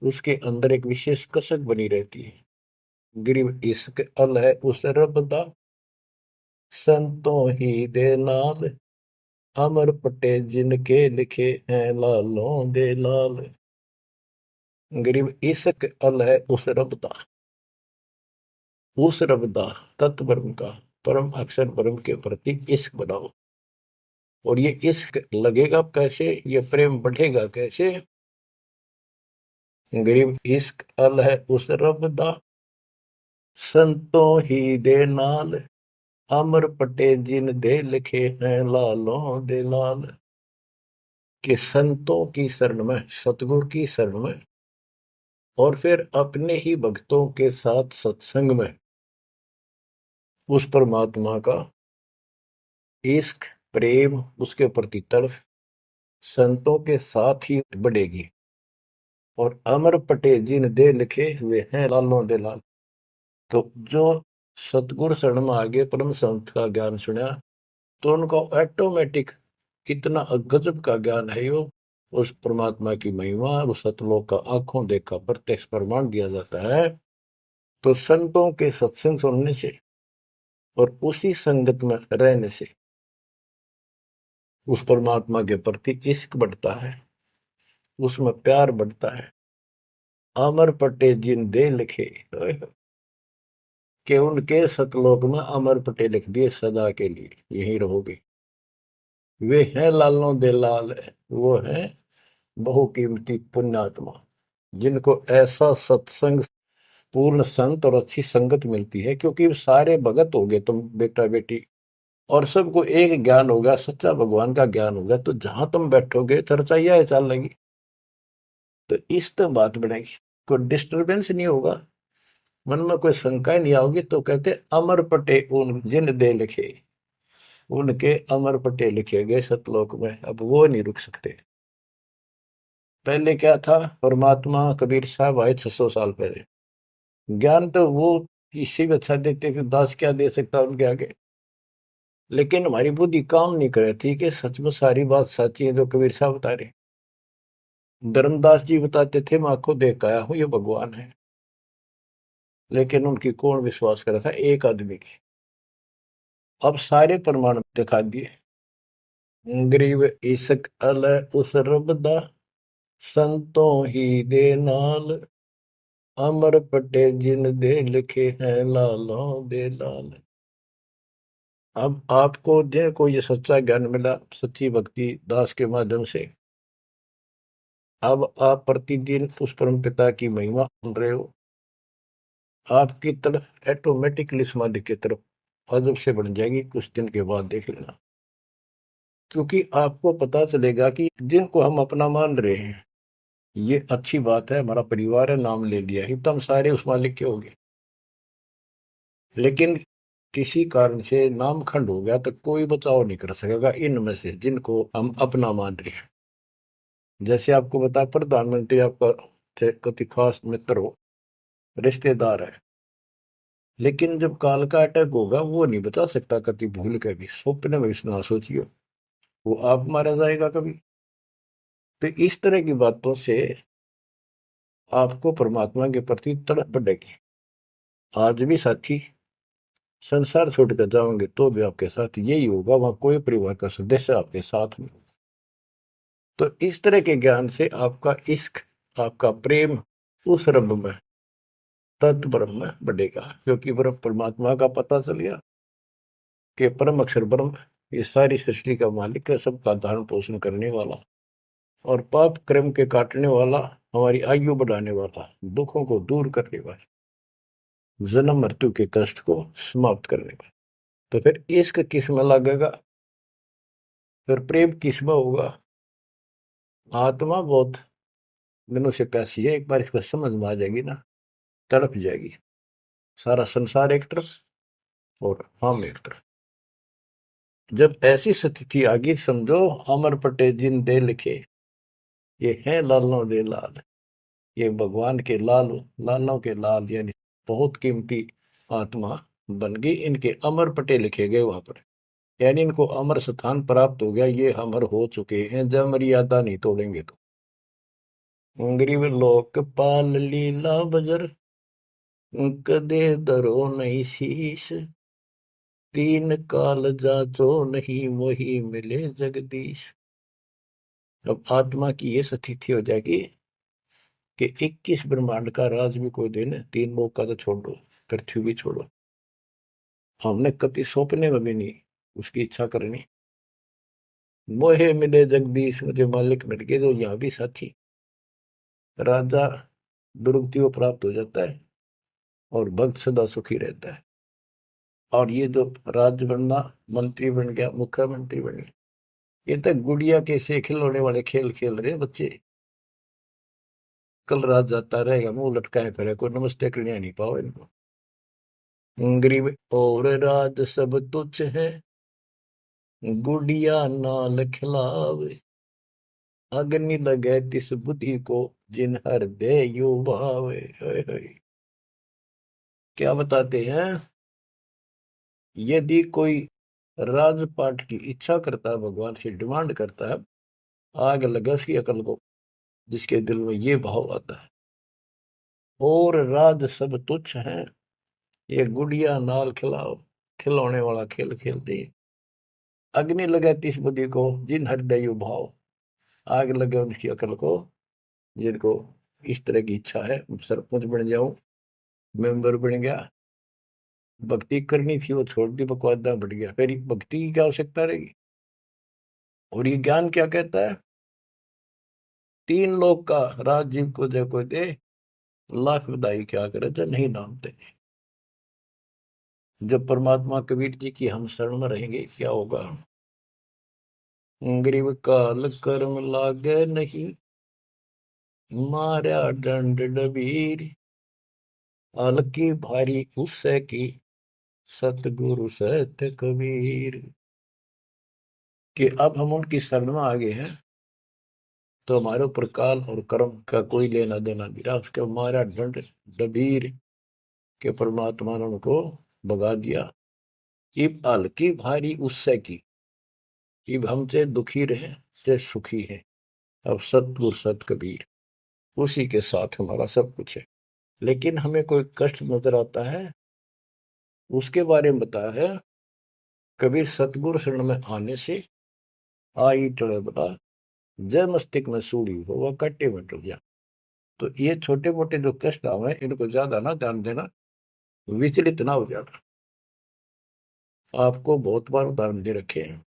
उसके अंदर एक विशेष कसक बनी रहती है। गरीब इश्क अल है उस रब दा, संतों ही दे नाल, अमर पटे जिनके लिखे हैं लालों दे लाल। गरीब इश्क अल है उस रब दा, उस रब दा तत्व ब्रह्म का, परम अक्षर ब्रह्म के प्रति इश्क बनाओ। और ये इश्क लगेगा कैसे, ये प्रेम बढ़ेगा कैसे। गरीब इश्क अल है उस रब दा, संतों ही दे नाल, अमर पटे जिन दे लिखे हैं लालों दे लाल। कि संतों की शरण में, सतगुरु की शरण में, और फिर अपने ही भक्तों के साथ सत्संग में उस परमात्मा का इश्क प्रेम, उसके प्रति तड़फ संतों के साथ ही बढ़ेगी। और अमर पटे जिन दे लिखे हुए हैं लालों दे लाल। तो जो सतगुरु शरण में आगे परम संत का ज्ञान सुना, तो उनको ऑटोमेटिक इतना गजब का ज्ञान है, यो उस परमात्मा की महिमा, उस सतलोक का आंखों देखा प्रत्यक्ष प्रमाण दिया जाता है। तो संतों के सत्संग सुनने से और उसी संगत में रहने से उस परमात्मा के प्रति इश्क बढ़ता है, उसमें प्यार बढ़ता है। अमर पटे जिन दे लिखे, कि उनके सतलोक में अमर पटे लिख दिए सदा के लिए यही रहोगे। वे हैं लालों दे लाल, वो हैं बहुकीमती पुण्यात्मा, जिनको ऐसा सत्संग पूर्ण संत और अच्छी संगत मिलती है। क्योंकि सारे भगत हो गए तुम बेटा बेटी, और सबको एक ज्ञान होगा, सच्चा भगवान का ज्ञान होगा, तो जहां तुम बैठोगे चर्चा यह चल लगी, तो इस तो बात बढ़ेगी, कोई डिस्टरबेंस नहीं होगा, मन में कोई शंका नहीं आओगी। तो कहते अमर पटे उन जिन दे लिखे, उनके अमर पटे लिखे गए सतलोक में, अब वो नहीं रुक सकते। पहले क्या था, परमात्मा कबीर साहब आए 600 साल पहले, ज्ञान तो वो इससे भी अच्छा देते थे, दास क्या दे सकता उनके आगे। लेकिन हमारी बुद्धि काम नहीं कर रही थी कि सच में सारी बात सच्ची है जो कबीर साहब बता रहे। धर्मदास जी बताते थे मैं आंखों देख आया हूं ये भगवान है, लेकिन उनकी कौन विश्वास कर रहा था, एक आदमी की। अब सारे प्रमाण दिखा दिए। गरीब इश्क अल उस रब दा, संतों ही दे नाल, अमर पटे जिन दे लिखे हैं लालों दे लाल। अब आपको को ये सच्चा ज्ञान मिला सच्ची भक्ति दास के माध्यम से। अब आप प्रतिदिन उस परम पिता की महिमा सुन रहे हो, आपकी तरफ ऑटोमेटिकली समाधि की तरफ अजब से बढ़ जाएगी, कुछ दिन के बाद देख लेना। क्योंकि आपको पता चलेगा कि जिनको हम अपना मान रहे हैं, ये अच्छी बात है, हमारा परिवार है, नाम ले लिया ही तो हम सारे उस मालिक के हो गए। लेकिन किसी कारण से नाम खंड हो गया तो कोई बचाव नहीं कर सकेगा इनमें से जिनको हम अपना मान रहे हैं। जैसे आपको बता, प्रधानमंत्री आपका कति खास मित्र हो, रिश्तेदार है, लेकिन जब काल का अटैक होगा वो नहीं बचा सकता कति भूल के भी, स्वप्न में भी ना सोचियो, वो आप मारा जाएगा कभी। तो इस तरह की बातों से आपको परमात्मा के प्रति तड़प बढ़ेगी। आज भी साथी संसार छोड़कर जाओगे तो भी आपके साथ यही होगा, वहां कोई परिवार का सदस्य आपके साथ नहीं। तो इस तरह के ज्ञान से आपका इश्क, आपका प्रेम उस रब में, तत्व ब्रह्म में बढ़ेगा, क्योंकि ब्रह्म परमात्मा का पता चल गया कि परम अक्षर ब्रह्म ये सारी सृष्टि का मालिक है, सबका धारण पोषण करने वाला और पाप कर्म के काटने वाला, हमारी आयु बढ़ाने वाला, दुखों को दूर करने वाला, जन्म मृत्यु के कष्ट को समाप्त करने वाला। तो फिर इश्क किस में लगेगा, फिर प्रेम किस में होगा। आत्मा बहुत दिनों से प्यासी है, एक बार इसको समझ में आ जाएगी ना, तड़प जाएगी। सारा संसार एक तरफ और हम एक तरफ। जब ऐसी स्थिति आ गई, समझो अमर पटे जिन दे लिखे, ये हैं लालों दे लाल, ये भगवान के लाल, लालों के लाल, यानी बहुत कीमती आत्मा बन गई, इनके अमर पटे लिखे गए वहां पर, यानी इनको अमर स्थान प्राप्त हो गया, ये अमर हो चुके हैं, जब मर्यादा नहीं तोड़ेंगे तो। गरीब लोकपाल लीला बजर, कदे दरो नहीं शीश, तीन काल जाचो नहीं वही मिले जगदीश। अब आत्मा की ये स्थिति हो जाएगी कि 21 ब्रह्मांड का राज भी कोई देने, तीन लोग का तो छोड़ दो, पृथ्वी भी छोड़ो, हमने कभी सौंपने में भी नहीं उसकी इच्छा करनी। मोहे मिले जगदीश, मुझे मालिक मिल गए, जो यहाँ भी साथी। राजा दुर्गति को प्राप्त हो जाता है और भक्त सदा सुखी रहता है। और ये जो राज बनना, मंत्री बन गया, मुख्यमंत्री बन गया, ये तक गुड़िया के से खिलौने वाले खेल खेल रहे बच्चे। कल रात जाता रहेगा, मुंह लटकाए फिरे, कोई नमस्ते करने नहीं पाओ इनको। गरीब और राज सब तुच्छ है, गुड़िया नाल खिलावे, अग्नि लगे तिस बुद्धि को, जिन हृदय यू भावे। क्या बताते हैं, यदि कोई राजपाट की इच्छा करता है, भगवान से डिमांड करता है, आग लगा उसकी अकल को, जिसके दिल में ये भाव आता है। और राज सब तुच्छ हैं, ये गुड़िया नाल खिलाओ, खिलौने वाला खेल खेलते। अग्नि लगे तिस बुद्धि को, जिन हृदय भाव, आग लगे उनकी अकल को, जिनको इस तरह की इच्छा है, सरपंच बन जाऊं, मेंबर बन गया, भक्ति करनी थी वो छोड़ दी, बकवादा बढ़ गया, फिर भक्ति की क्या आवश्यकता रहेगी। और ये ज्ञान क्या कहता है, तीन लोग का राजीव को जय कोई दे, लाख बधाई क्या करे जो नहीं नामते। जब परमात्मा कबीर जी की हम शरण में रहेंगे, क्या होगा। गरीब काल कर्म लागे नहीं, मारा दंड डबीर, अलकी भारी उससे की, सतगुरु सत्य कबीर। कि अब हम उनकी शरण में आ गए हैं, तो हमारे ऊपर काल और कर्म का कोई लेना देना नहीं रहा, उसके हमारा दंड डबीर के परमात्मा ने उनको भगा दिया। इब हल्की भारी उससे की, इब हमसे दुखी रहे ते सुखी है, अब सतगुरु सत कबीर, उसी के साथ हमारा सब कुछ है। लेकिन हमें कोई कष्ट नजर आता है, उसके बारे में बताया है कबीर, सतगुरु शरण में आने से आई टड़े बता, जय मस्तिष्क में सूड़ी हो वह कट्टे में टूट जा। तो ये छोटे मोटे जो कष्ट आवे, इनको ज्यादा ना ध्यान देना, विचलित ना हो जाना। आपको बहुत बार उदाहरण दे रखे हैं।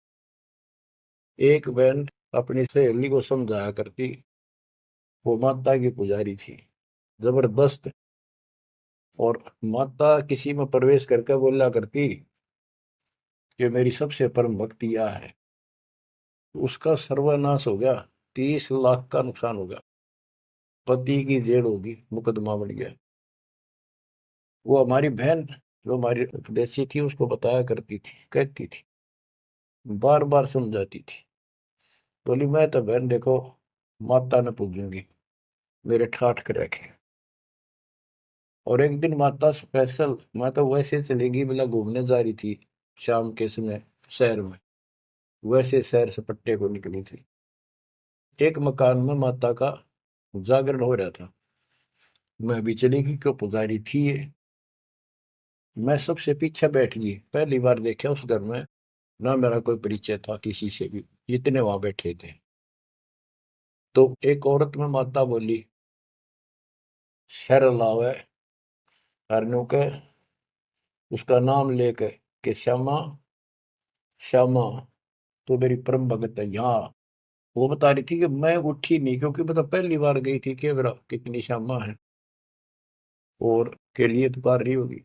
एक बहन अपनी सहेली को समझाया करती, वो माता की पुजारी थी जबरदस्त, और माता किसी में प्रवेश करके बोला करती कि मेरी सबसे परम भक्ति यह है। उसका सर्वनाश हो गया, 30 लाख का नुकसान हो गया, पति की जेल होगी, मुकदमा बढ़ गया। वो हमारी बहन जो हमारी उपदेशी थी, उसको बताया करती थी, कहती थी, बार बार समझाती थी। बोली मैं तो बहन देखो माता ने पूजूंगी, मेरे ठाठ कर रखे। और एक दिन माता स्पेशल, माता वैसे चलेगी, बोला घूमने जा रही थी शाम के समय शहर में, वैसे शहर से पट्टे को निकली थी। एक मकान में माता का जागरण हो रहा था, मैं भी चलेगी, क्यों पुजारी थी ये। मैं सबसे पीछे बैठ गई, पहली बार देखा उस घर में, ना मेरा कोई परिचय था किसी से भी, जितने वहां बैठे थे। तो एक औरत में माता बोली, शर लावे हरनू के, उसका नाम लेके कि श्यामा श्यामा, तो मेरी परम भगत है यहाँ। वो बता रही थी कि मैं उठी नहीं, क्योंकि बता पहली बार गई थी कि मेरा कितनी श्यामा है और के लिए पुकार रही होगी।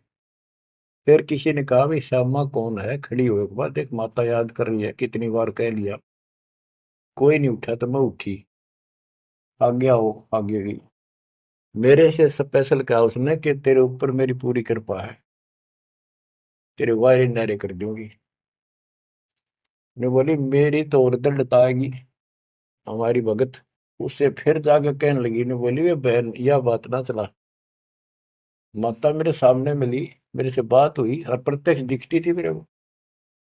फिर किसी ने कहा, भाई श्यामा कौन है, खड़ी हुए के बाद एक माता याद कर रही है, कितनी बार कह लिया, कोई नहीं उठा तो मैं उठी, आगे आओ आगे गई। मेरे से स्पेशल कहा उसने कि तेरे ऊपर मेरी पूरी कृपा है, तेरे वायरे नारे कर दूंगी। ने बोली मेरी तो और दंडताएगी हमारी भगत। उससे फिर जाके कहने लगी, ने बोली वे बहन यह बात ना चला, माता मेरे सामने मिली, मेरे से बात हुई और प्रत्यक्ष दिखती थी मेरे को,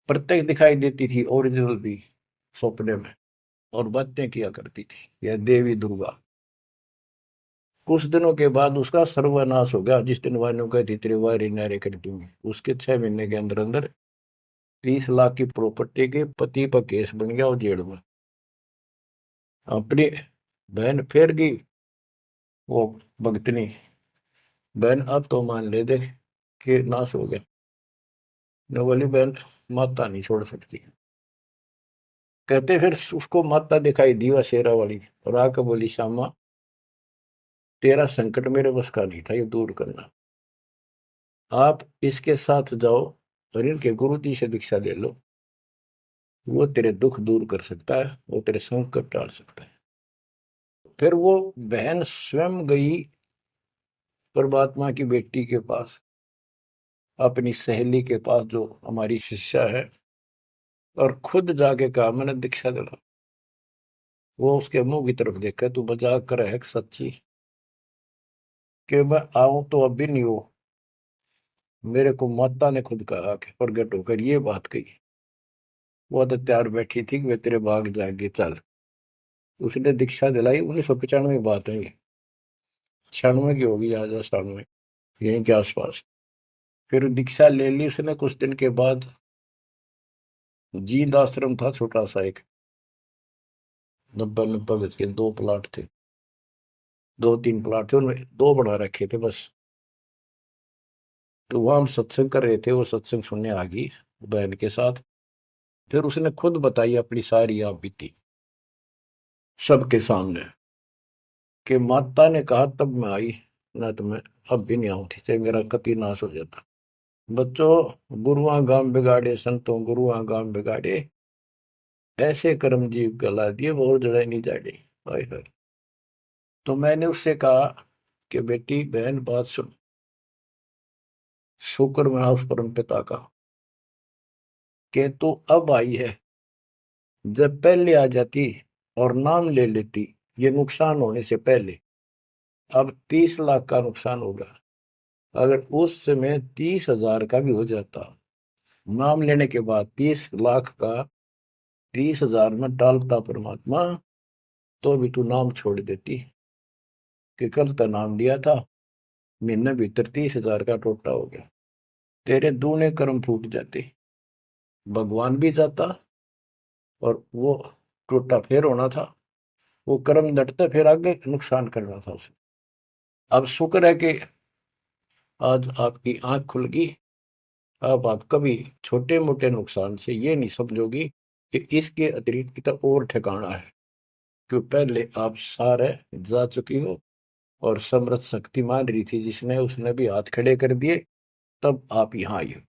प्रत्यक्ष दिखाई देती थी, ओरिजिनल भी सपने में, और बातें किया करती थी यह देवी दुर्गा। कुछ दिनों के बाद उसका सर्वनाश हो गया, जिस दिन वायु कहती तेरे वायरे नारे कर दूंगी, उसके 6 महीने के अंदर अंदर 30 लाख की प्रॉपर्टी के पति पर केस बन गया और जेल में। अपनी बहन फेर गई वो भगतनी, बहन अब तो मान ले दे कि नाश हो गया। ने बोली बहन माता नहीं छोड़ सकती। कहते फिर उसको माता दिखाई दी वह शेरा वाली, और आकर बोली श्यामा तेरा संकट मेरे बस का नहीं था ये दूर करना, आप इसके साथ जाओ और इनके गुरु जी से दीक्षा ले लो, वो तेरे दुख दूर कर सकता है, वो तेरे संकट टाल सकता है। फिर वो बहन स्वयं गई परमात्मा की बेटी के पास, अपनी सहेली के पास जो हमारी शिष्या है, और खुद जाके कहा मैंने दीक्षा दिला। वो उसके मुंह की तरफ देखा, तू मजाक कर है सच्ची, कि मैं आऊं तो अब भी नहीं हो, मेरे को माता ने खुद कहा कि प्रगट होकर ये बात कही। वो तो तैयार बैठी थी कि वे तेरे भाग जाएंगे चल। उसने दीक्षा दिलाई, 1995 की बात है ये, 96 की होगी या 97, यहीं के आसपास। फिर दीक्षा ले ली उसने, कुछ दिन के बाद जींद आश्रम था छोटा सा एक, 90 गज के 2 प्लाट थे, 2-3 प्लाट थे, उनमें 2 बना रखे थे बस। तो वहां हम सत्संग कर रहे थे, वो सत्संग सुनने आ गई बहन के साथ। फिर उसने खुद बताई अपनी सारी आप बीती सबके सामने, कि माता ने कहा तब मैं आई, ना तो मैं अब भी नहीं आऊंगी, चाहे मेरा कति नाश हो जाता। बच्चों गुरुआ गांव बिगाड़े संतों गुरुआ गांव बिगाड़े, ऐसे कर्म जीव गला दिए और जड़े नहीं जाड़े। हाय हाय। तो मैंने उससे कहा कि बेटी बहन बात सुन, शुक्र मना उस परम पिता का कि तू अब आई है, जब पहले आ जाती और नाम ले लेती ये नुकसान होने से पहले, अब 30 लाख का नुकसान होगा। अगर उस समय 30,000 का भी हो जाता, नाम लेने के बाद 30 लाख का 30,000 में डालता परमात्मा, तो भी तू नाम छोड़ देती, कि कल तो नाम लिया था, महीने भीतर 30,000 का टोटा हो गया, तेरे दूने कर्म फूट जाते, भगवान भी जाता और वो टोटा फिर होना था, वो कर्म डटते फिर आगे नुकसान करना था उसे। अब शुक्र है कि आज आपकी आंख खुल गई, अब आप कभी छोटे मोटे नुकसान से ये नहीं समझोगी कि इसके अतिरिक्त कितना और ठिकाना है, क्यों पहले आप सारे जा चुकी हो, और समृद्ध शक्ति मान रही थी जिसने, उसने भी हाथ खड़े कर दिए, तब आप यहाँ आई हो।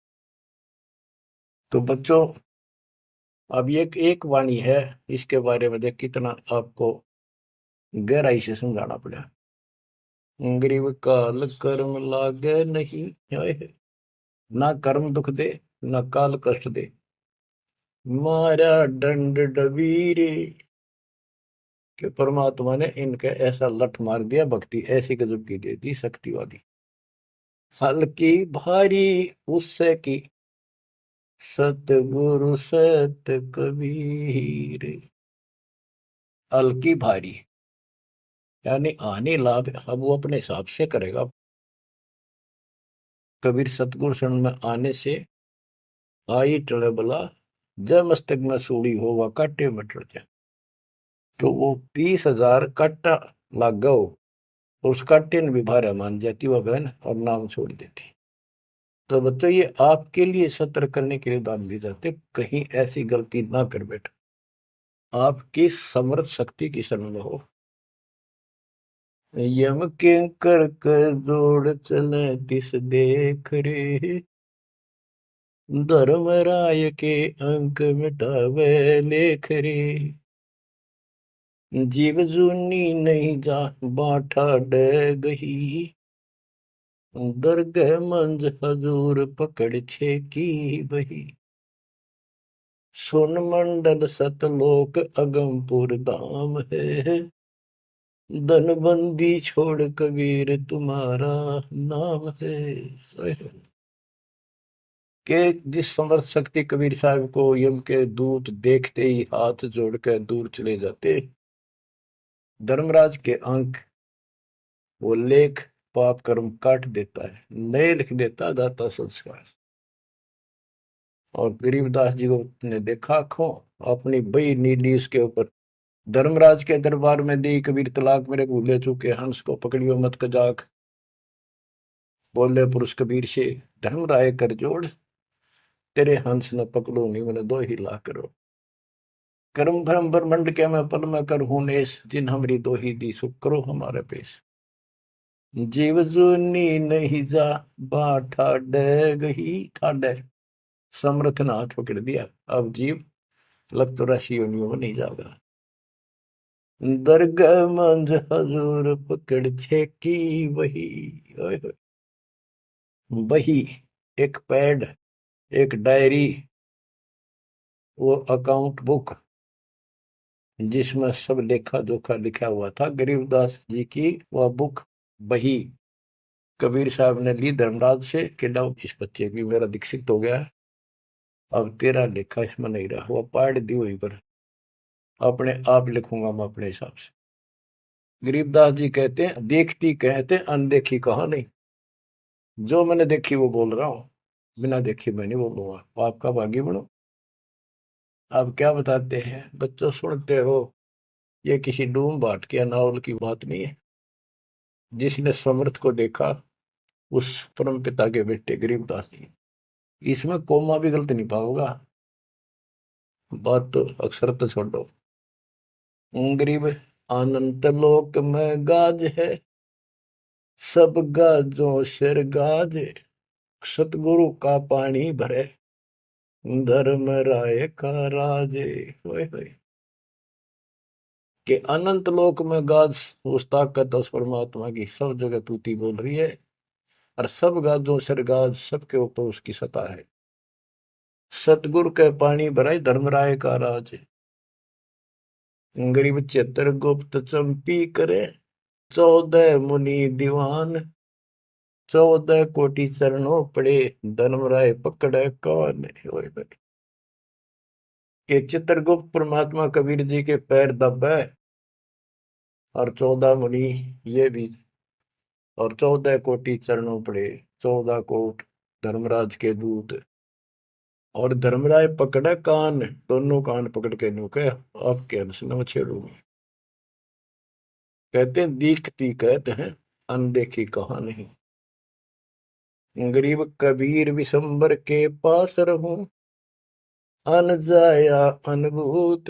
तो बच्चों अब ये एक वाणी है, इसके बारे में देख कितना आपको गहराई से समझाना पड़ा। ग्रीव काल कर्म लागे नहीं, ना कर्म दुख दे ना काल कष्ट दे, मारा दंड डबीरे, कि परमात्मा ने इनके ऐसा लठ मार दिया, भक्ति ऐसी गजब की दे दी शक्ति वाली। हल्की भारी उससे की सतगुरु सत कबीर, हल्की भारी यानी आने लाभ अब वो अपने हिसाब से करेगा। कबीर सतगुरु शरण में आने से आई टले बला, जय मस्तक में सूड़ी हो वह काटे में टल जाए। तो वो 30,000 काटा लाग गया हो, और उस काटे ने भी भारा मान जाती वह बहन और नाम छोड़ देती। तो बच्चों ये आपके लिए सतर्क करने के लिए उदाहरण दिए जाते, कहीं ऐसी गलती ना कर बैठो, आपकी समर्थ शक्ति की शरण में हो। यम के कर कर जोड़ चले तिस देख रे, धर्मराय के अंक मिटावे लेख रे, जीव जूनी नहीं जा बाठा डे गही, दरगह मंज हजूर पकड़ छे की बही, सुन मंडल सतलोक अगमपुर धाम है, धनबंदी छोड़ कबीर तुम्हारा नाम है। के जिस समर्थ शक्ति कबीर साहब को यम के दूत देखते ही हाथ जोड़कर दूर चले जाते, धर्मराज के अंक वो लेख पाप कर्म काट देता है, नए लिख देता दाता संस्कार। और गरीबदास जी को ने देखा खो अपनी बई नीली उसके ऊपर, धर्मराज के दरबार में दी कबीर तलाक मेरे भूले चूके, हंस को पकड़ियो मत कजाक, बोले पुरुष कबीर से धर्मराय कर जोड़, तेरे हंस न पकड़ो नहीं मैंने दो ही ला करो, कर्म भ्रम ब्रह्मंड के मैं पल में कर हूं नेस, जिन हमरी दो ही दी सुख करो हमारे पेश, जीव जूनी नहीं जा बा ठाडे गही, ठाडे समर्थ ने हाथ पकड़ दिया, अब जीव लग तो राशि योनियों में नहीं जाएगा, दरगाह मंझ हजूर पकड़ छे की वही, ओए होए। बही एक पैड, एक डायरी, वो अकाउंट बुक जिसमें सब लेखा जोखा लिखा हुआ था, गरीबदास जी की वह बुक बही कबीर साहब ने ली धर्मराज से कि लो इस बच्चे की मेरा दीक्षित हो गया, अब तेरा लेखा इसमें नहीं रहा, वो पाड़ दी हुई पर अपने आप लिखूंगा मैं अपने हिसाब से। गरीबदास जी कहते हैं देखती कहते अनदेखी कहा नहीं, जो मैंने देखी वो बोल रहा हूं, बिना देखी मैं नहीं बोलूंगा, आपका भागी बनो। आप क्या बताते हैं बच्चों, सुनते हो, ये किसी डूम बाट के नावल की बात नहीं है, जिसने समर्थ को देखा उस परम पिता के बेटे गरीबदास जी, इसमें कोमा भी गलत नहीं पाओगा, बात तो अक्षर तो छोड़ो। गरीब अनंत लोक में गाज है, सब गाजों सिर गाज, सतगुरु का पानी भरे, धर्म राय का राजे, होए होए। कि अनंत लोक में गाज उस ताकत उस परमात्मा की सब जगह तूती बोल रही है, और सब गाजों सिर गाज सबके ऊपर उसकी सत्ता है, सतगुरु के पानी भराई धर्मराय का राज, गरीब चित्र गुप्त चंपी करे, 14 मुनि दीवान, 14 कोटि चरणों पड़े, धर्मराय पकड़े कौन, के चित्रगुप्त परमात्मा कबीर जी के पैर दबे, और 14 मुनि ये भी, और 14 कोटि चरणों पड़े, 14 कोट धर्मराज के दूत, और धर्मराय पकड़े कान, दोनों कान पकड़ के नुके आपके अंश न छेड़ूंगी। कहते हैं दीखती कहते हैं अनदेखी कहा नहीं, गरीब कबीर विशंबर के पास रहूं, अन जाया अनुभूत,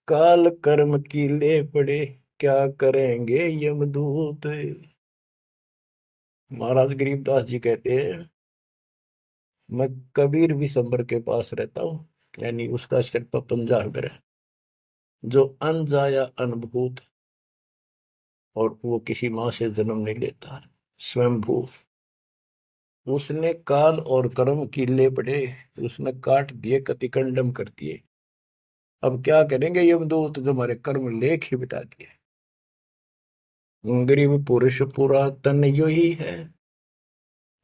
काल कर्म की ले पड़े, क्या करेंगे यमदूत। महाराज गरीबदास जी कहते हैं मैं कबीर विशंबर के पास रहता हूँ, यानी उसका सिर पर पंजा है मेरा, जो अन जाया अनुभूत, और वो किसी माँ से जन्म नहीं लेता, स्वयंभू, उसने काल और कर्म की ले पड़े, उसने काट दिए कतिकंडम कर दिए, अब क्या करेंगे यमदूत जो हमारे कर्म लेख ही बिटा दिए। गरीब पुरुष पुरातन यो ही है,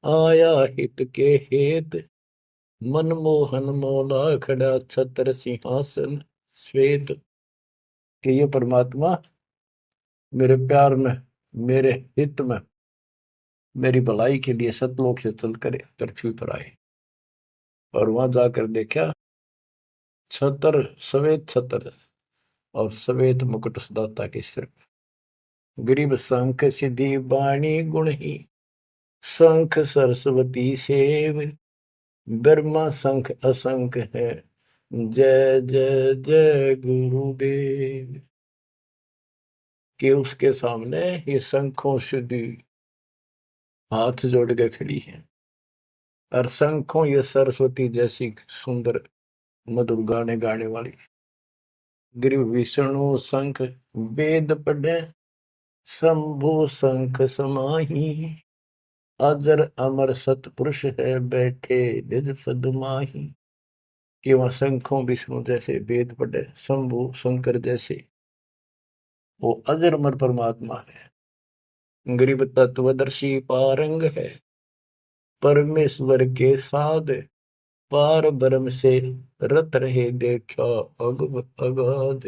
आया हित के हेत, मनमोहन मौला खड़ा छत्र सिंहासन श्वेत, कि ये परमात्मा मेरे प्यार में, मेरे हित में, मेरी भलाई के लिए सतलोक से चल कर पृथ्वी पर आए, और वहां जाकर देखा छतर, श्वेत छतर, और श्वेत मुकुट सदाता के सिर। गरीब शंख सिद्धि बाणी गुण ही, शंख सरस्वती सेव, ब्रह्मा शंख असंख है, जय जय जय गुरुदेव। कि उसके सामने ये शंखों सिद्धि हाथ जोड़ के खड़ी है, और शंखों ये सरस्वती जैसी सुंदर मधुर गाने गाने वाली। गिरिव विष्णु शंख वेद पढ़े, शंभु शंख समाही, अजर अमर सतपुरुष है, बैठे निज पद माही। कि वह शंखों विष्णु जैसे वेद पढ़े, शंभु शंकर जैसे वो अजर अमर परमात्मा है। गरीब तत्वदर्शी पारंग है, परमेश्वर के साध, पार ब्रह्म से रत रहे देखा अगाध।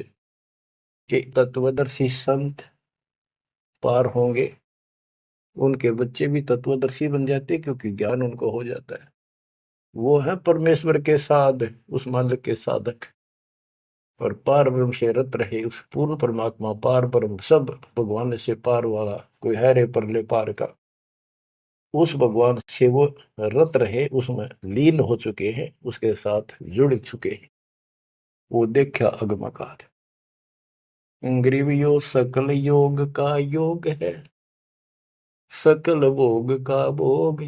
के तत्वदर्शी संत पार होंगे, उनके बच्चे भी तत्वदर्शी बन जाते क्योंकि ज्ञान उनको हो जाता है। वो है परमेश्वर के साध, उस मालिक के साधक, और पार ब्रह्म से रत रहे उस पूर्ण परमात्मा पार ब्रह्म सब भगवान से पार वाला कोई है रे परले पार का, उस भगवान से वो रत रहे, उसमें लीन हो चुके हैं, उसके साथ जुड़ चुके हैं। वो देखा अगमकाद। ग्रीव योग सकल योग का योग है, सकल भोग का भोग,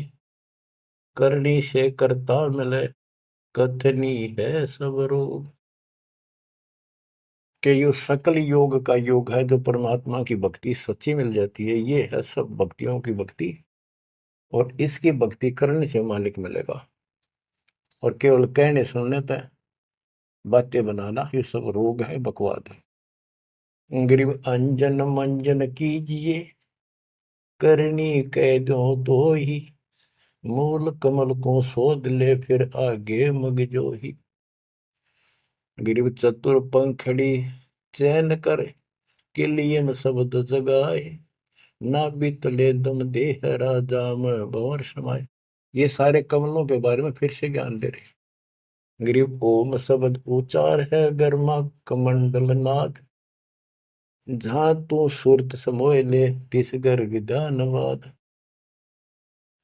करनी से करता मिले, कथनी है सब रोग। कि यो सकल योग का योग है, जो परमात्मा की भक्ति सच्ची मिल जाती है, ये है सब भक्तियों की भक्ति, और इसकी भक्ति करने से मालिक मिलेगा। और केवल कहने सुनने तक बातें बनाना ये सब रोग है, बकवाद है। गरीब अंजन मंजन कीजिए, करनी कह दो तो ही, मूल कमल को शोध ले, फिर आगे मग जो ही। गिरिव चतुर पंखड़ी चैन कर, किलियन शब्द जगाए, ना बितले दम देह राजा में भंवर समाये। ये सारे कमलों के बारे में फिर से ज्ञान दे रहे। गिरिव ओम शब्द उचार है, गर्मा कमंडल नाद, जहां तू सुरत समोय ले, तिस घर विधानवाद।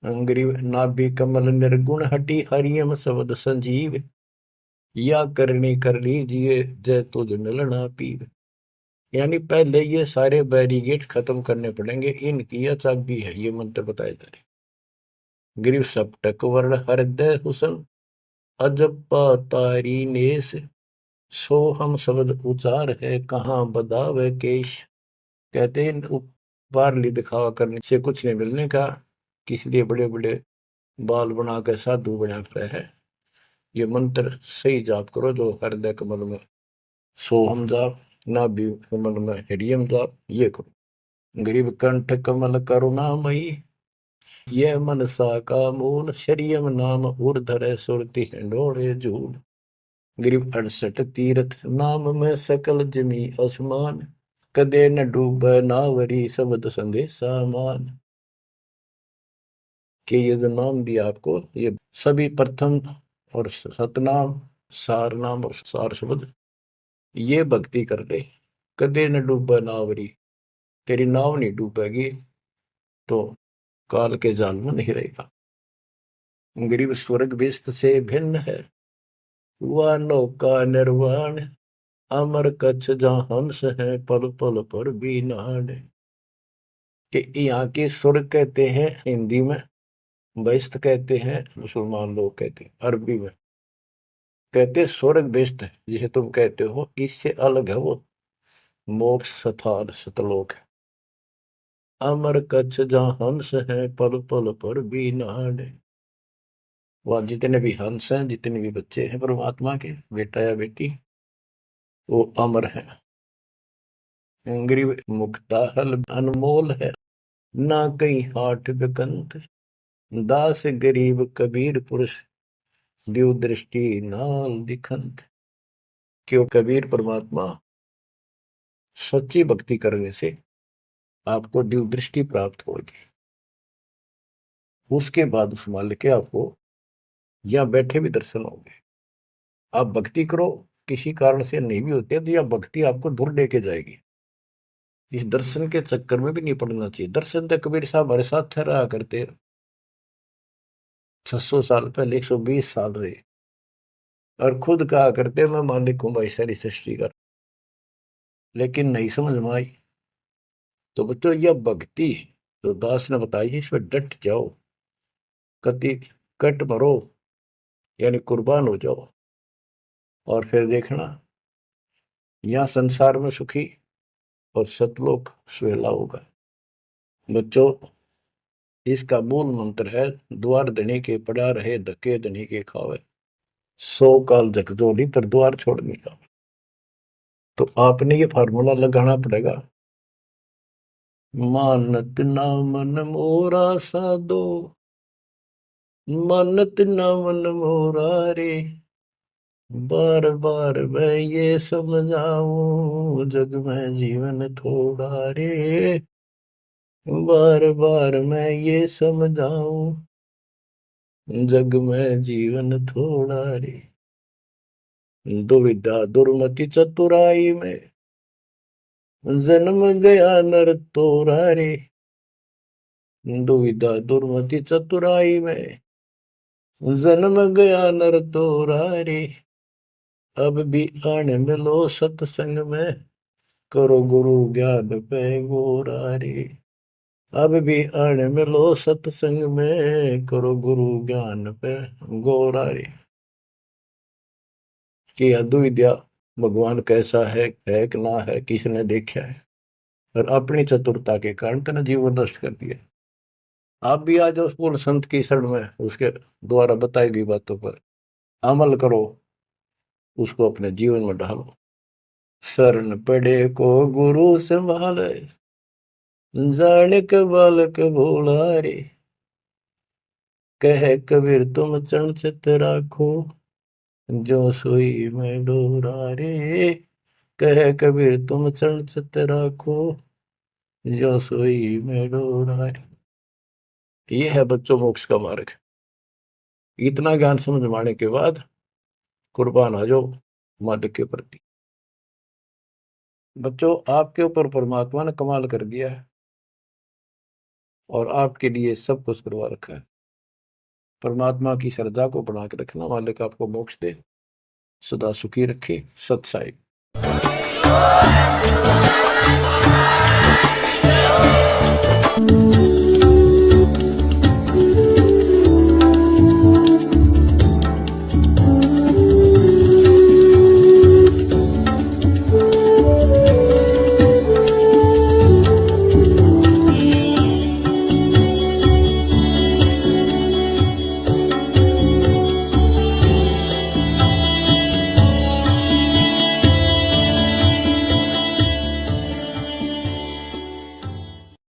ग्रीव नाभि कमल निर्गुण हटी, हरियम शब्द संजीव, या करनी कर लीजिए, जय तुझ मिलना पीर। यानी पहले ये सारे बैरिगेट खत्म करने पड़ेंगे, इनकी यह चाबी है, ये मंत्र बताए जा रहे। गिरिव सपटक वर्ण हृदय हुसन, अजप्पा तारी नेस, सो हम शब्द उचार है, कहाँ बदावे केश। कहते हैं पारली दिखावा करने से कुछ नहीं मिलने का, इसलिए बड़े बड़े बाल बनाकर साधु बनाता है। ये मंत्र सही जाप करो, जो हृदय कमल में सोहम जाप, नाभि कमल में हरियम जाप, ये करो। गरीब कंठ कमल करुणामयी, ये मनसा का मूल, शरीयम नाम ऊर्धर सुरति हिंडोड़े झूल। गरीब 68 तीर्थ नाम में सकल जमी आसमान, कदे न डूब नावरी शब्द संदेशा मान। कि ये जो नाम दिया आपको, ये सभी प्रथम और सतनाम, सार नाम और सार शब्द, ये भक्ति कर ले, कदे न डूबा नावरी, तेरी नाव नहीं डूबेगी, तो काल के जाल में नहीं रहेगा। गरीब स्वर्ग बेस्त से भिन्न है, वह नौका निर्वाण, अमर कच्छ जहां हंस है, पल पल पर बीनान। कि यहाँ के स्वर्ग कहते हैं हिंदी में, बेस्त कहते हैं मुसलमान लोग, कहते हैं अरबी में, कहते स्वर्ग बेस्त है जिसे तुम कहते हो, इससे अलग है वो मोक्ष स्थान सतलोक है। अमर कच्छ जहां हंस है, पल पल पर बीनान। वहां जितने भी हंस हैं, जितने भी बच्चे हैं परमात्मा के, बेटा या बेटी, वो अमर है। गरीब मुक्ता हल अनमोल है, ना कहीं हाट बिकंत, दास गरीब कबीर पुरुष, दिव दृष्टि नाल दिखंत। क्यों कबीर परमात्मा सच्ची भक्ति करने से आपको दिव दृष्टि प्राप्त होगी। उसके बाद उस मालिक के आपको यहाँ बैठे भी दर्शन होंगे। आप भक्ति करो, किसी कारण से नहीं भी होते तो यह भक्ति आपको दूर लेके जाएगी। इस दर्शन के चक्कर में भी नहीं पड़ना चाहिए। दर्शन तो कबीर साहब हमारे साथ रहा करते, 600 साल पहले, 120 साल रहे, और खुद कहा करते मैं मालिक हूं भाई सारी सृष्टि का। लेकिन नहीं समझ में आई। तो बच्चों यह भक्ति तो दास ने बताई, इस पर डट जाओ, कति कट मरो, यानी कुर्बान हो जाओ, और फिर देखना यहां संसार में सुखी और सतलोक सुहेला होगा। बच्चों इसका मूल मंत्र है, द्वार धनी के पड़ा रहे, धक्के धनी के खावे, 100 काल झकझोरी पर द्वार छोड़ने का। तो आपने ये फार्मूला लगाना पड़ेगा, मानत ना मन मोरा साधो, मानत ना मन मोरा रे, बार बार मैं ये समझाऊं, जग में जीवन थोड़ा रे, बार बार मैं ये समझाऊं, जग में जीवन थोड़ा रे। दुविधा दुर्मति चतुराई में, जन्म गया नर तोरा रे, दुविधा दुर्मति चतुराई में, जन्म गया नर तोरा रे, अब भी आने मिलो सत्संग में, करो गुरु ज्ञान पे गोरा रे, अब भी आने मिलो सत्संग में, करो गुरु ज्ञान पे गोरा रे। कि अद्विद्या भगवान कैसा है कि ना है, किसने देखा है, और अपनी चतुरता के कारण तेने जीवन नष्ट कर दिया। आप भी आ जाओ पूर्ण संत की शरण में, उसके द्वारा बताई गई बातों पर अमल करो, उसको अपने जीवन में ढालो। शरण पड़े को गुरु संभाले, जानिक बालक भोला रे, कह कबीर तुम चरण चित राखो, जो सोई में डोरा रे, कह कबीर तुम चरण चित राखो, जो सोई में डोरा रे। ये है बच्चों मोक्ष का मार्ग। इतना ज्ञान समझ में आने के बाद कुर्बान आ जाओ मालिक के प्रति। बच्चों आपके ऊपर परमात्मा ने कमाल कर दिया है और आपके लिए सब कुछ करवा रखा है। परमात्मा की श्रद्धा को बना के रखना, मालिक आपको मोक्ष दे, सदा सुखी रखे। सत साई।